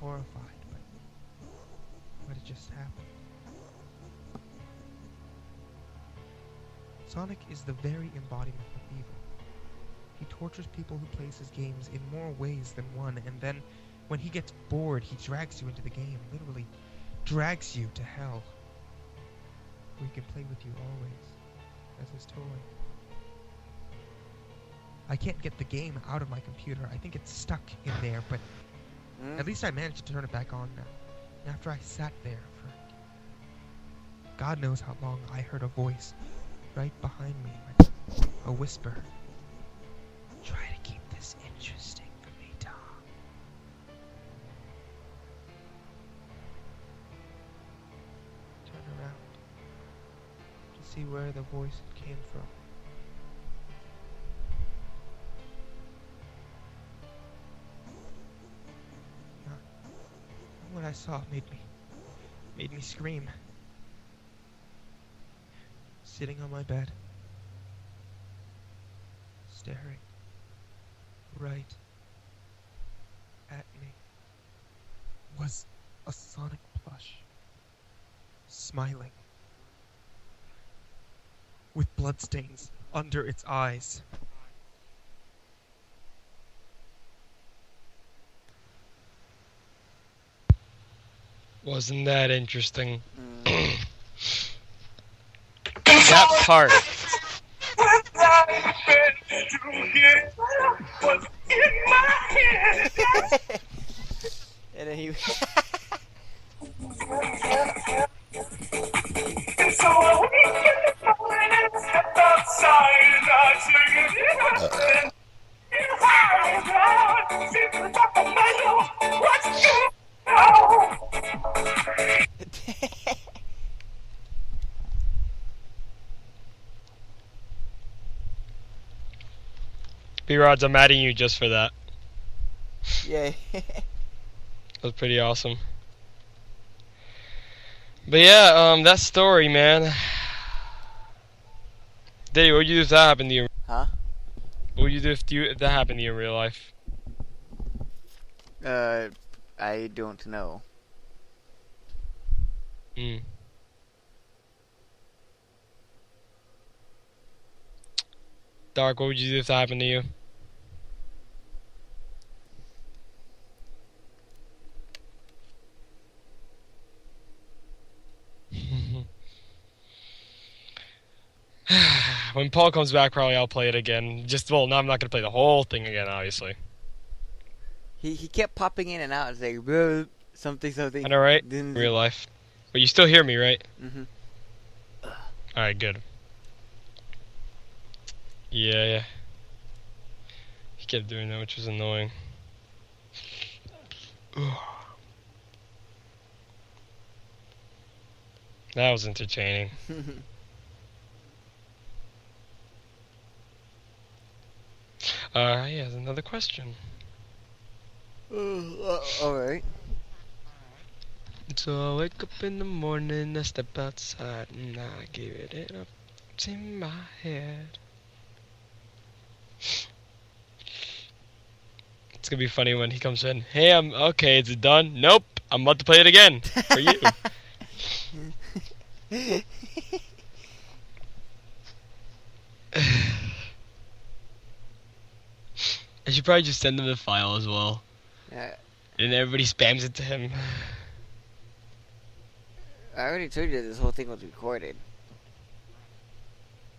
horrified by what had just happened. Sonic is the very embodiment of evil. He tortures people who plays his games in more ways than one, and then, when he gets bored, he drags you into the game, literally drags you to hell, where he can play with you always, as his toy. I can't get the game out of my computer. I think it's stuck in there, but at least I managed to turn it back on now. And after I sat there for God knows how long, I heard a voice right behind me, a whisper. Try to keep this interesting for me, Tom. Turn around to see where the voice came from. Not what I saw made me scream. Sitting on my bed, staring right at me, was a Sonic plush, smiling, with bloodstains under its eyes. Wasn't that interesting? That part. And then he. B-Rods, I'm adding you just for that. Yay. That was pretty awesome. But yeah, that story, man. Diddy, what would you do if that happened to you? Huh? What would you do if that happened to you in real life? I don't know. Dark, what would you do if that happened to you? When Paul comes back, probably I'll play it again. Well, now I'm not gonna play the whole thing again, obviously. He kept popping in and out. It's like, "Bro, something. I know, right? Then- Real life. But you still hear me, right? Mhm. Alright, good. Yeah. He kept doing that, which was annoying. That was entertaining. He has another question. Alright. So I wake up in the morning, I step outside, and I give it up to my head. It's gonna be funny when he comes in. Hey, I'm okay. Is it done? Nope. I'm about to play it again for you. I should probably just send him the file as well, Yeah, and everybody spams it to him. I already told you that this whole thing was recorded.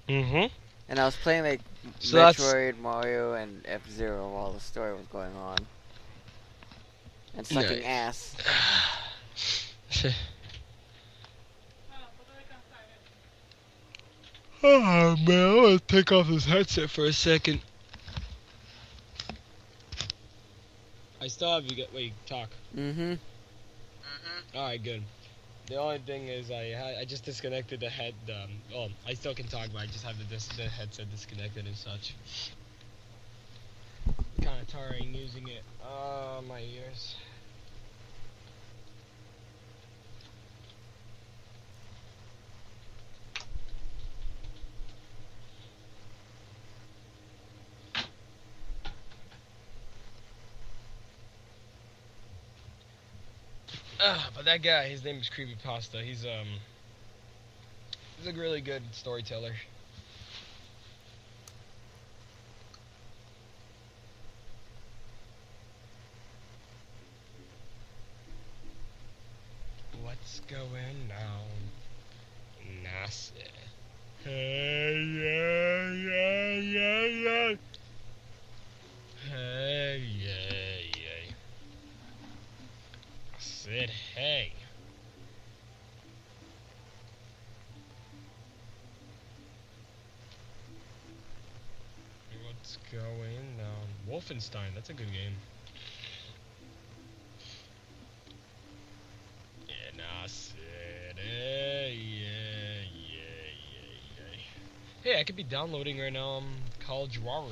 Mm-hmm. And I was playing like So that's- Metroid, Mario, and F-Zero while the story was going on. And sucking Nice. ass. Oh man, I want to take off this headset for a second. I still have you get. Wait, talk. Mm-hmm. All right, good. The only thing is, I just disconnected the head. Well, I still can talk, but I just have the headset disconnected and such. Kind of tiring using it. My ears. But that guy, his name is Creepypasta. He's a really good storyteller. What's going on? NASA. Hey, yeah. Hey, yeah. I said, hey. What's going on? Wolfenstein, that's a good game. Yeah, nah, I said, hey, yeah. Hey, I could be downloading right now, College Warrior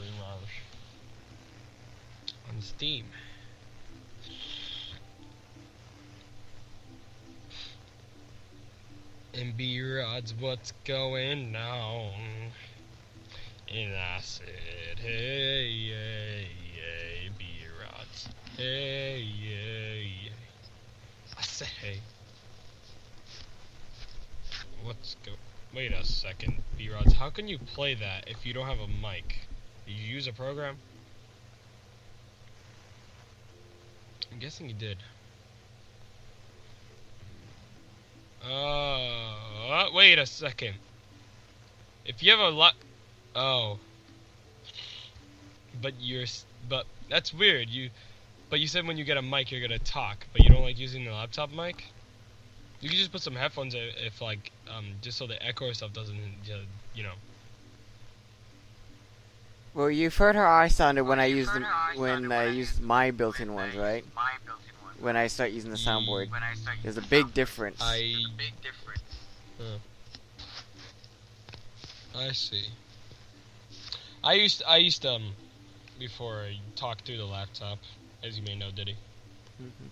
on Steam. And B-Rods, what's going on? And I said, hey, B-Rods. Hey. I said, hey. Wait a second, B-Rods. How can you play that if you don't have a mic? Did you use a program? I'm guessing you did. Wait a second. If you have a lot, but that's weird. But you said when you get a mic you're gonna talk, but you don't like using the laptop mic. You can just put some headphones if like just so the echo stuff doesn't, you know. Well, you've heard how I sounded when I used my built-in ones, right? When I start using the soundboard, there's a big difference. I see. I used before I talked through the laptop, as you may know, Diddy. Mm-hmm.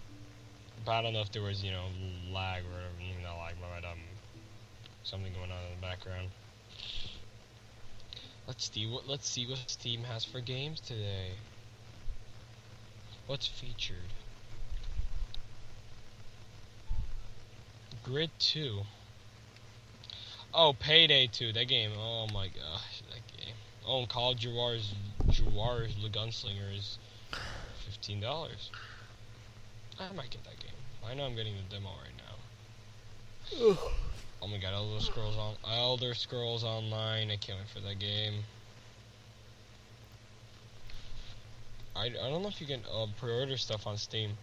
But I don't know if there was, lag or whatever, not lag, but something going on in the background. Let's see what Steam has for games today. What's featured? Grid 2. Oh, Payday 2, that game. Oh my gosh, that game. Oh, and Call of Juarez the Gunslinger is $15. I might get that game. I know I'm getting the demo right now. Oh my god, Elder Scrolls Online. I can't wait for that game. I don't know if you can pre-order stuff on Steam.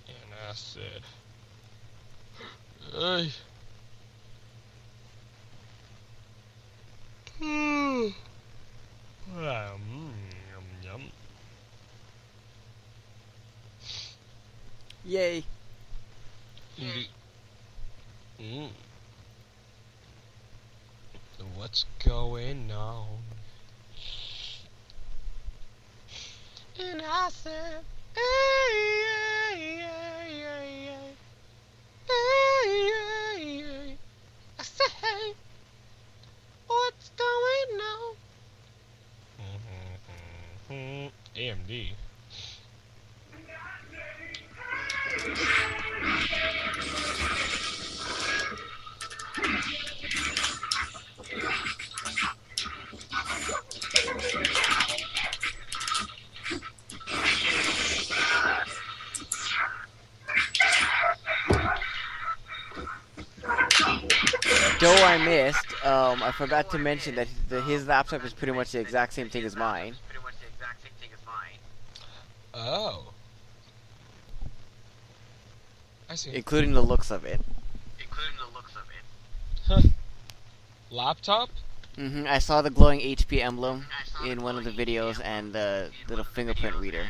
And I said, "Hey." Yum, yum. Yay. Mm. What's going on? And I said, hey, hey, hey, hey, hey. Hey, hey, hey. I said, hey, what's going on? AMD. Though I missed, I forgot to mention that his laptop is pretty much the exact same thing as mine. Oh. I see. Including the looks of it. Huh. Laptop? I saw the glowing HP emblem in one of the videos and the little fingerprint reader.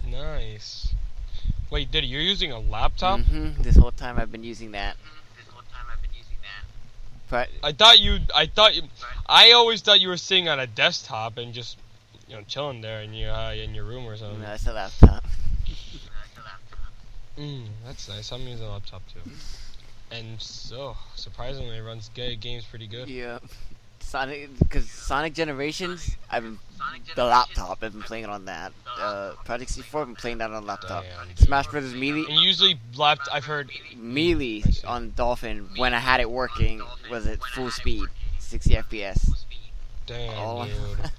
Nice. Wait, Diddy, you're using a laptop? This whole time I've been using that. But I always thought you were sitting on a desktop and just, chilling there in your room or something. no, it's a laptop. That's nice. I'm using a laptop too. And so, surprisingly, it runs games pretty good. Yeah. Because Sonic Generations, the laptop, I've been playing it on that. Project C4, I've been playing that on a laptop. Damn, Smash Brothers Melee, And usually, I've heard. Melee on Dolphin, when I had it working, was at full speed, 60 FPS. Damn, All on- dude.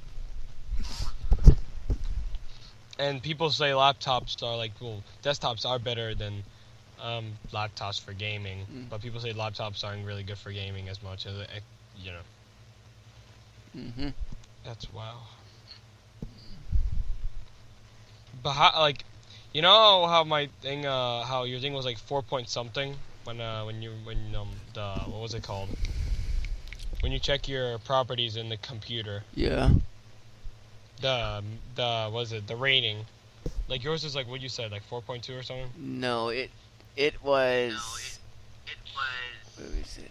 And people say laptops are desktops are better than laptops for gaming, but people say laptops aren't really good for gaming as much as That's wow. But how my thing, how your thing was like 4 point something when what was it called? When you check your properties in the computer. Yeah. The rating. Like yours is like what you said, like 4.2 or something? No, it was. Where is it?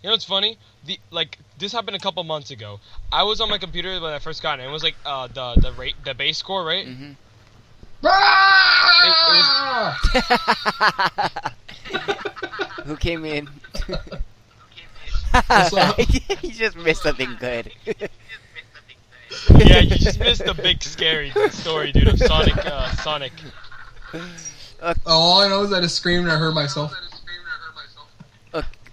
You know what's funny? This happened a couple months ago. I was on my computer when I first got it. It was like the base score, right? Who came in? What's up? You just missed something good. Yeah, you just missed the big scary story, dude, of Sonic. All I know is that I screamed and I hurt myself.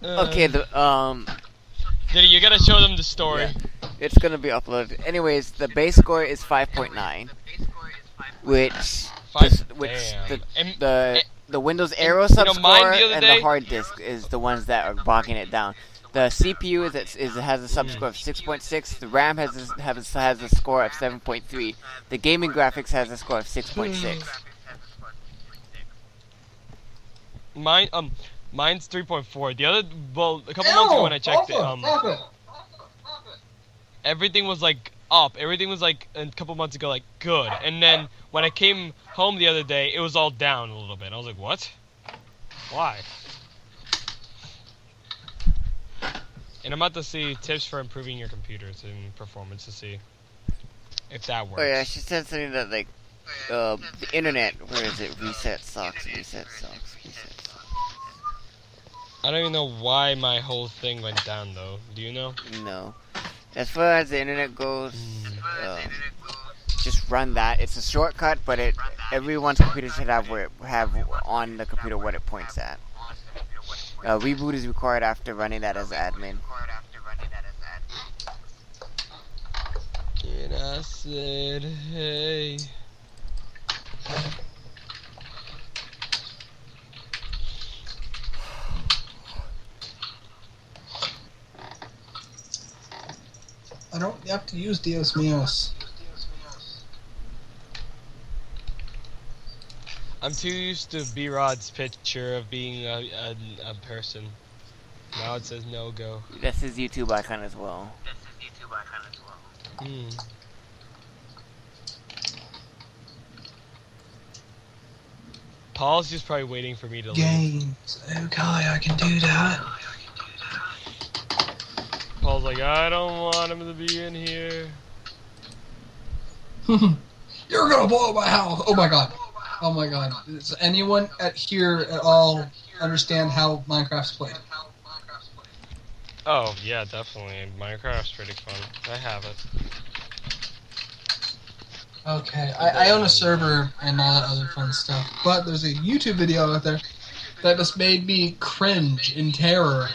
Okay, Diddy, you gotta show them the story. yeah, it's gonna be uploaded. Anyways, the base score is 5.9, which the Windows Aero mine subscore the other and day- the hard disk is the ones that are bogging it down. The CPU has a subscore of 6.6. The RAM has a score of 7.3. The gaming graphics has a score of 6.6. Mine's 3.4. The other, a couple months ago when I checked it, everything was like up. Everything was like a couple months ago like good, and then when I came home the other day, it was all down a little bit. I was like, what? Why? And I'm about to see tips for improving your computers and performance to see if that works. Oh yeah, she said something that like the internet. Where is it? Reset sucks. I don't even know why my whole thing went down though. Do you know? No. As far as the internet goes, just run that. It's a shortcut, but everyone's computer should have on the computer what it points at. Reboot is required after running that as admin. And I said, hey. Use Dios míos. I'm too used to B-Rod's picture of being a person. Now it says no go. That's his YouTube icon as well. Hmm. Paul's just probably waiting for me to leave. Games. Okay, I can do that. Paul's like, I don't want him to be in here. You're gonna blow up my house. Oh my god. Oh my god. Does anyone here at all understand how Minecraft's played? Oh, yeah, definitely. Minecraft's pretty fun. I have it. Okay, I own a server and all that other fun stuff, but there's a YouTube video out there that just made me cringe in terror.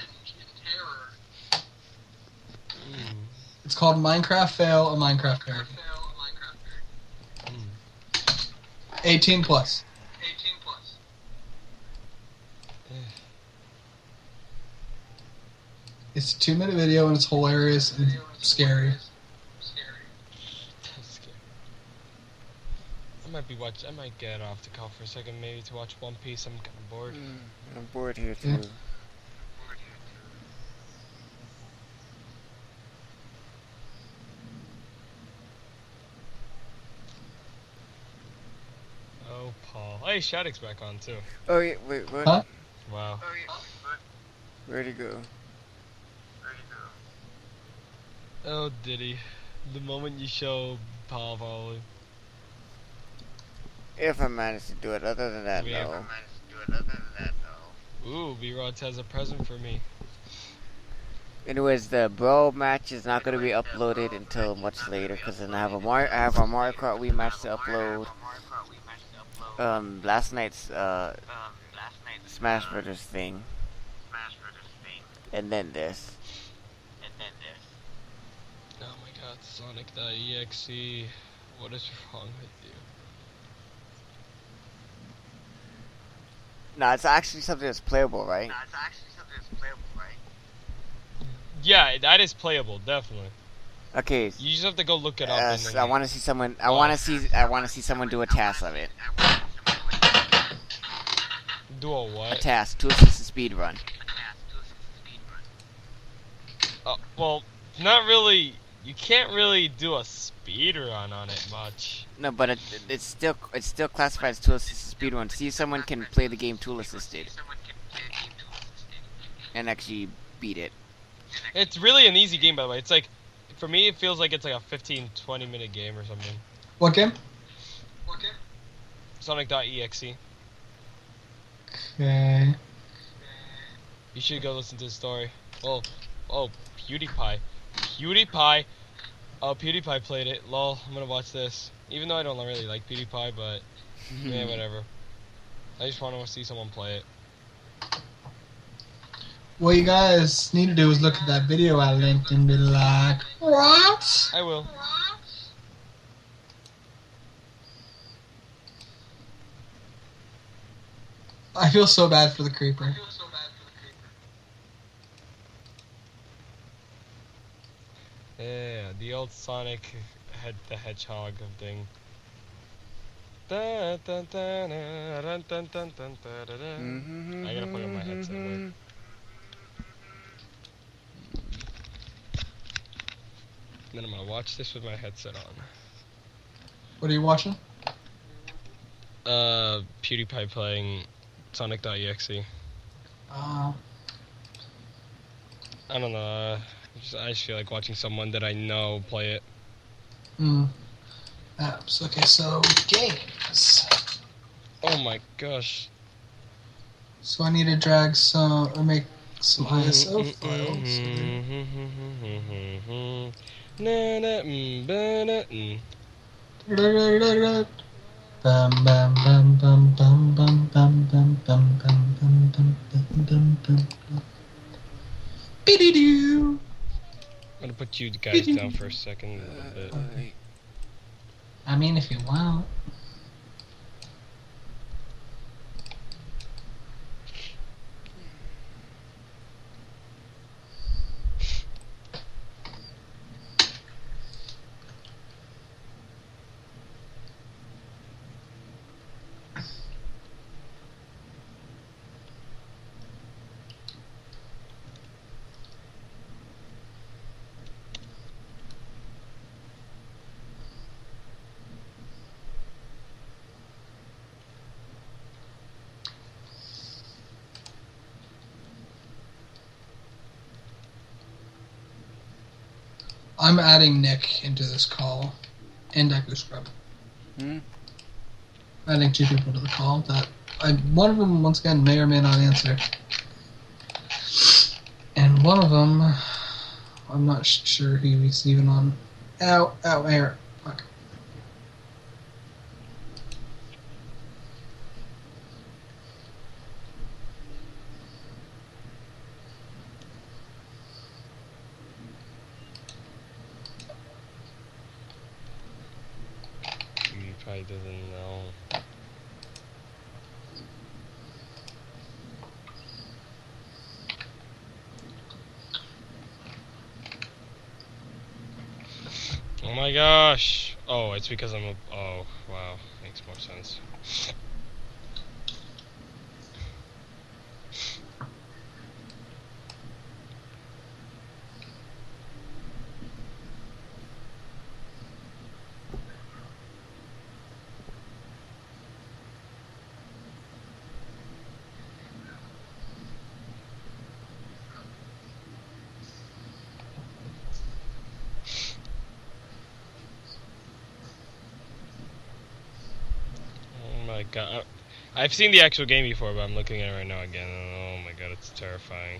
It's called Minecraft Fail, a Minecraft Parody. 18 plus. It's a 2-minute video and it's hilarious and scary. I might get off the call for a second, maybe to watch One Piece. I'm kind of bored. I'm bored here too. Yeah. Oh, Paul. Hey, Shattuck's back on too. Oh yeah, wait, what? Huh? Wow. Where'd he go? Oh, Diddy. The moment you show Paul following. If I manage to do it, other than that, Yeah. no. Ooh, B-Rods has a present for me. Anyways, the bro match is not going to be uploaded until much later because then I have a Mario Kart Wii match to upload. Last night's Smash Brothers thing, and then this. Oh my god, Sonic.exe. What is wrong with you? No, it's actually something that's playable, right? Yeah, that is playable, definitely. Okay. You just have to go look it up. And So then I want to see someone. I want to see someone do a task of it. do a A what? task to assist the speed run. Well, not really. You can't really do a speed run on it much. No, but it's still classified as tool assisted speed run. See if someone can play the game tool assisted and actually beat it. It's really an easy game, by the way. It's like, for me, it feels like it's like a 15-20 minute game or something. What game? Sonic.exe. Okay. You should go listen to the story. Oh, PewDiePie. PewDiePie played it. Lol, I'm gonna watch this. Even though I don't really like PewDiePie, but yeah, whatever. I just want to see someone play it. What you guys need to do is look at that video I linked and be like, what? I will. I feel so bad for the creeper. Yeah, the old Sonic the Hedgehog thing. I gotta put on my headset. Wait. Then I'm gonna watch this with my headset on. What are you watching? PewDiePie playing Sonic.exe. Uh, I don't know. I just feel like watching someone that I know play it. apps. Okay, so games. Oh my gosh. So I need to drag some, or make some ISO files. Bam bam bam bam bam bam bam bam bam bam bam bam bam bam bam. Bididoo. I'm gonna put you guys down for a second. A little bit. I mean, if you want. I'm adding Nick into this call, and Deku Scrub. Adding 2 people to the call. That one of them once again may or may not answer, and one of them I'm not sure who he's even on. Ow, air. Fuck. He probably doesn't know. Oh my gosh! Oh, it's because I'm a. Oh, wow. Makes more sense. Oh my god. I've seen the actual game before, but I'm looking at it right now again. Oh my god, it's terrifying.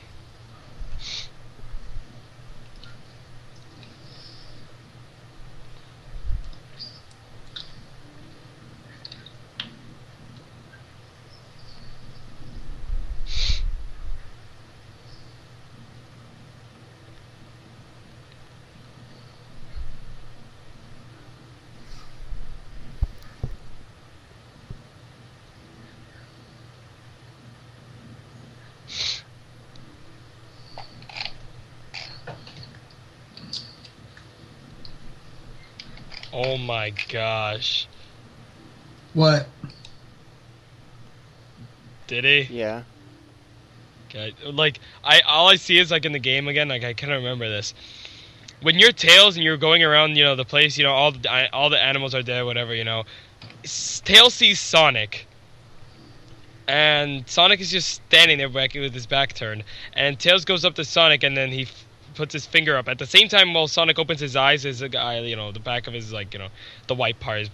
Oh my gosh. What? Did he? Yeah. Okay. Like, all I see is, like, in the game again, like, I kind of remember this. When you're Tails and you're going around, you know, the place, you know, all the animals are dead, whatever, you know. Tails sees Sonic. And Sonic is just standing there with his back turned. And Tails goes up to Sonic and then he puts his finger up. At the same time, while Sonic opens his eyes, his guy, you know, the back of his, like, you know, the white part is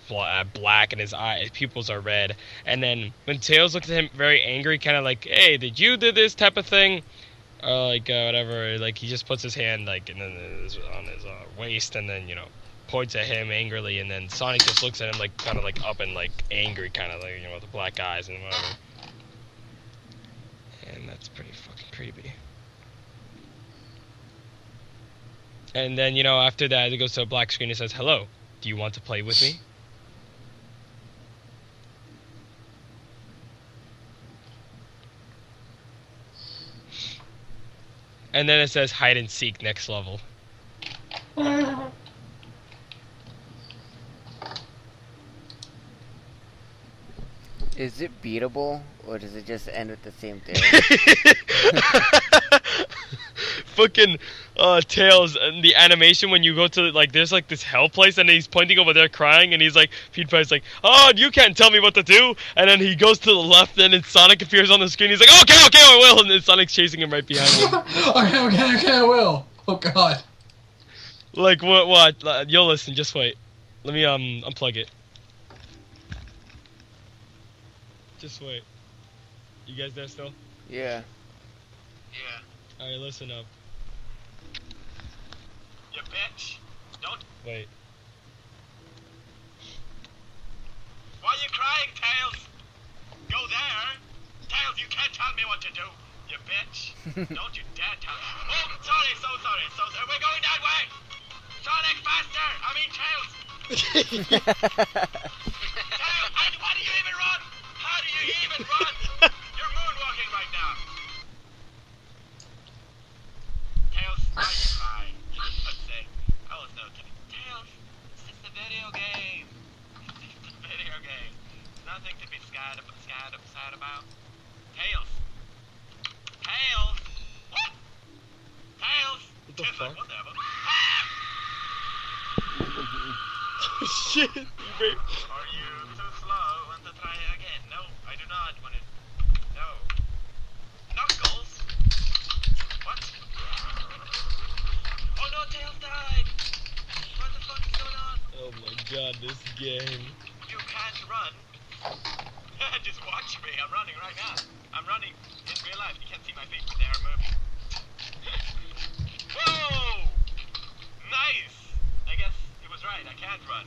black and his pupils are red. And then when Tails looks at him very angry, kind of like, hey, did you do this type of thing? Whatever, like, he just puts his hand, like, and then on his waist and then, you know, points at him angrily. And then Sonic just looks at him, like, kind of, like, up and, like, angry, kind of, like, you know, with the black eyes and whatever. And that's pretty fucking creepy. And then, you know, after that, it goes to a black screen and says, hello, do you want to play with me? And then it says, hide and seek, next level. Is it beatable, or does it just end with the same thing? Fucking Tails, and the animation when you go to, like, there's, like, this hell place, and he's pointing over there crying, and he's like, PewDiePie's like, oh, you can't tell me what to do, and then he goes to the left, and then Sonic appears on the screen, he's like, okay, I will, and then Sonic's chasing him right behind him. okay, I will. Oh god. Like, what? You'll listen, just wait. Let me, unplug it. Just wait. You guys there still? Yeah. Yeah. Alright, listen up. You bitch. Don't. Wait. Why are you crying, Tails? Go there. Tails, you can't tell me what to do. You bitch. Don't you dare tell me. Oh, sorry, so sorry. We're going that way. Sonic, faster. I mean, Tails. Tails, why do you even run? How do you even run? You're moonwalking right now. Tails, why are you crying? For God's sake. Oh, no, Tails, this is the video game. It's the video game. Nothing to be sad about. Tails. Tails. What? Tails. What the Tails, fuck? whatever. Shit. Are you too slow? Want to try again? No, I do not want to. No. Knuckles? What? Oh no, Tails died! god, this game. You can't run. Just watch me. I'm running right now. I'm running in real life. You can't see my feet, but they are moving. Whoa! Nice! I guess it was right. I can't run.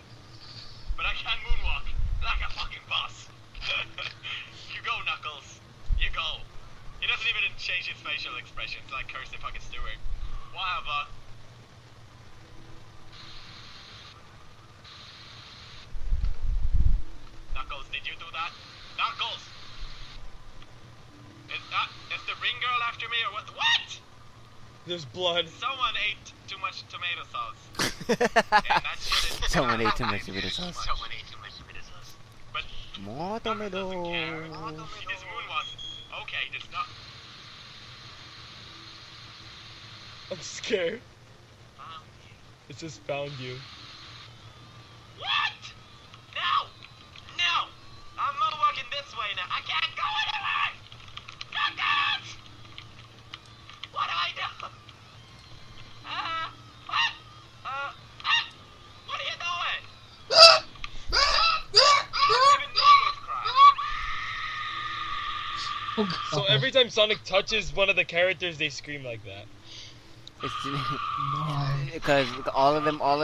But I can moonwalk like a fucking boss. You go, Knuckles. You go. He doesn't even change his facial expressions like Kirsty fucking Stewart. Whatever. Knuckles, did you do that? Knuckles! Is the ring girl after me or what? What? There's blood. Someone ate too much tomato sauce. And that shit is Someone ate too much tomato sauce. Someone ate too much tomato sauce. But More Knuckles tomato. doesn't care. He just moonwalks. Okay, just not. I'm scared. It just found you. What? No! No! I'm moonwalking this way now. I can't go anywhere! Knuckles! What do I do? What? What are you doing? Even Knuckles cry. Oh, So God. every time Sonic touches one of the characters, they scream like that. My. Because all of them are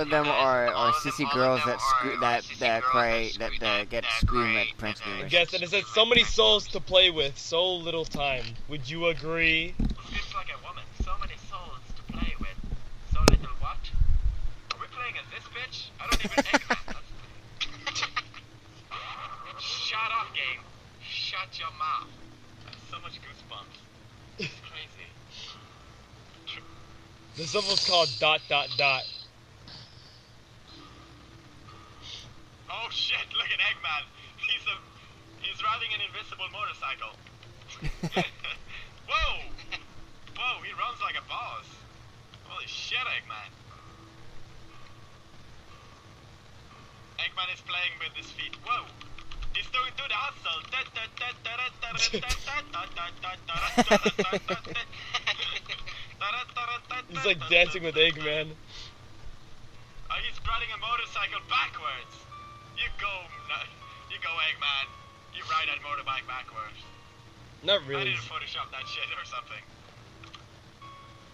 sissy girls that cry that get scream at Prince I Gamers. guess, and it says so many souls to play with, so little time. Would you agree? Screams like a woman. So many souls to play with. So little what? Are we playing as this bitch? I don't even Eggman. Shut up, game. Shut your mouth. I have so much goosebumps. It's crazy. This level's called ... Oh shit, look at Eggman. He's riding an invisible motorcycle. Whoa! Whoa, he runs like a boss. Holy shit, Eggman. Eggman is playing with his feet. Whoa! He's doing the hustle. He's like dancing with Eggman. He's riding a motorcycle backwards. You go, Eggman. You ride that motorbike backwards. Not I really. didn't Photoshop that shit or something.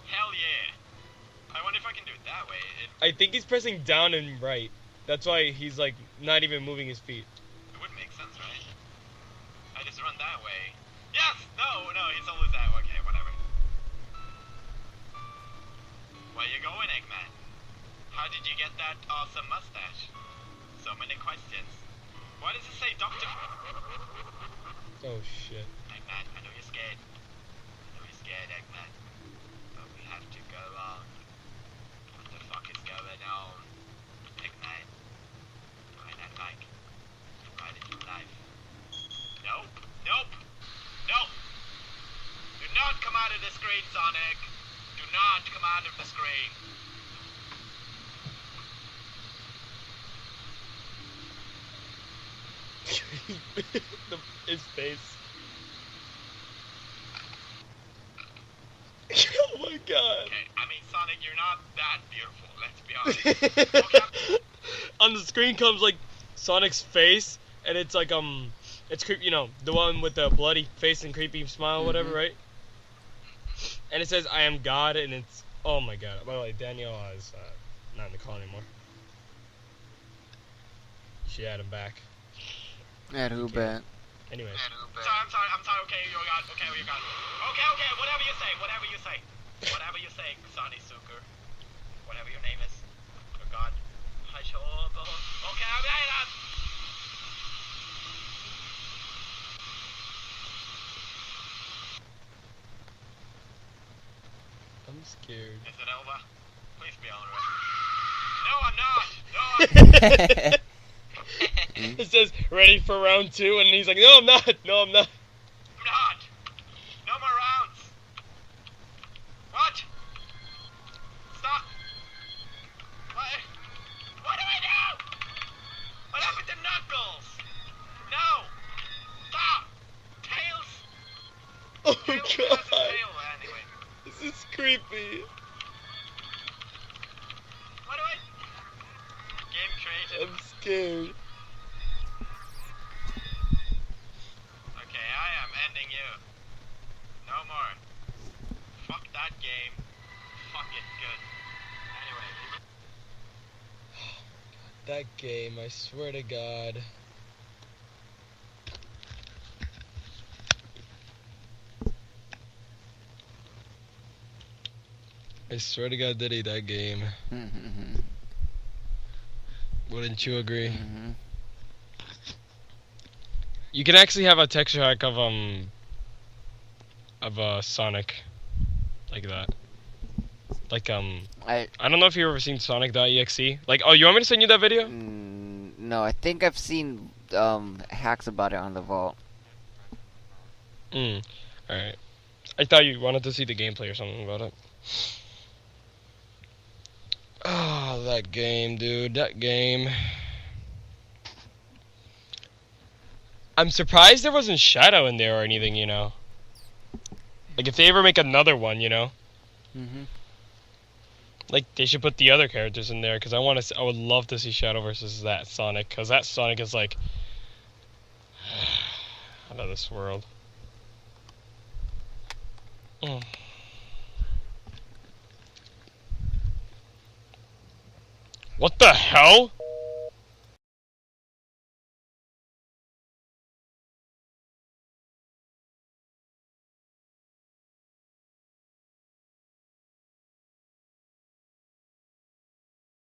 Hell yeah. I wonder if I can do it that way. I think he's pressing down and right. That's why he's like not even moving his feet. It would make sense, right? I just run that way. Yes! No, he's always that. Okay, whatever. Where you going, Eggman? How did you get that awesome mustache? So many questions. Why does it say Doctor? Oh shit. Eggman, I know you're scared. I know you're scared, Eggman. But we have to go on. What the fuck is going on? Eggman. Ride that bike. Ride it for life. Nope. Nope. Nope. Do not come out of the screen, Sonic. Do not come out of the screen. His face. Oh my god. Okay, I mean, Sonic, you're not that beautiful, let's be honest. On the screen comes like Sonic's face, and it's like it's creepy, you know, the one with the bloody face and creepy smile, whatever, right? And it says, "I am God," and it's, oh my god. By the way, Danielle is not in the call anymore. You should add him back. Yeah, who bet? Anyways. I'm sorry, okay, you're God, okay, you're God. Okay, whatever you say. Whatever you say, Sonny Suker. Whatever your name is. You're God. Okay, I'm that. I'm scared. Is it over? Please be alright. No, I'm not! No, It says, ready for round 2, and he's like, no, I'm not. No, I'm not. I'm not! No more rounds! What? Stop! What do I do? What happened to Knuckles? No! Stop! Tails? Oh Tails has a god. tail anyway. This is creepy. What do I... Game creator. I'm scared. Okay, I am ending you. No more. Fuck that game. Fuck it, good. Anyway. That game, I swear to God. I swear to God, Diddy, that game. Wouldn't you agree? You can actually have a texture pack of Sonic like that. Like I don't know if you've ever seen Sonic.exe. Like, oh, you want me to send you that video? No, I think I've seen hacks about it on the Vault. Alright. I thought you wanted to see the gameplay or something about it. Oh, that game, dude. That game. I'm surprised there wasn't Shadow in there or anything, you know. Like, if they ever make another one, you know. Like, they should put the other characters in there, because I would love to see Shadow versus that Sonic, because that Sonic is, like, out of this world. What the hell?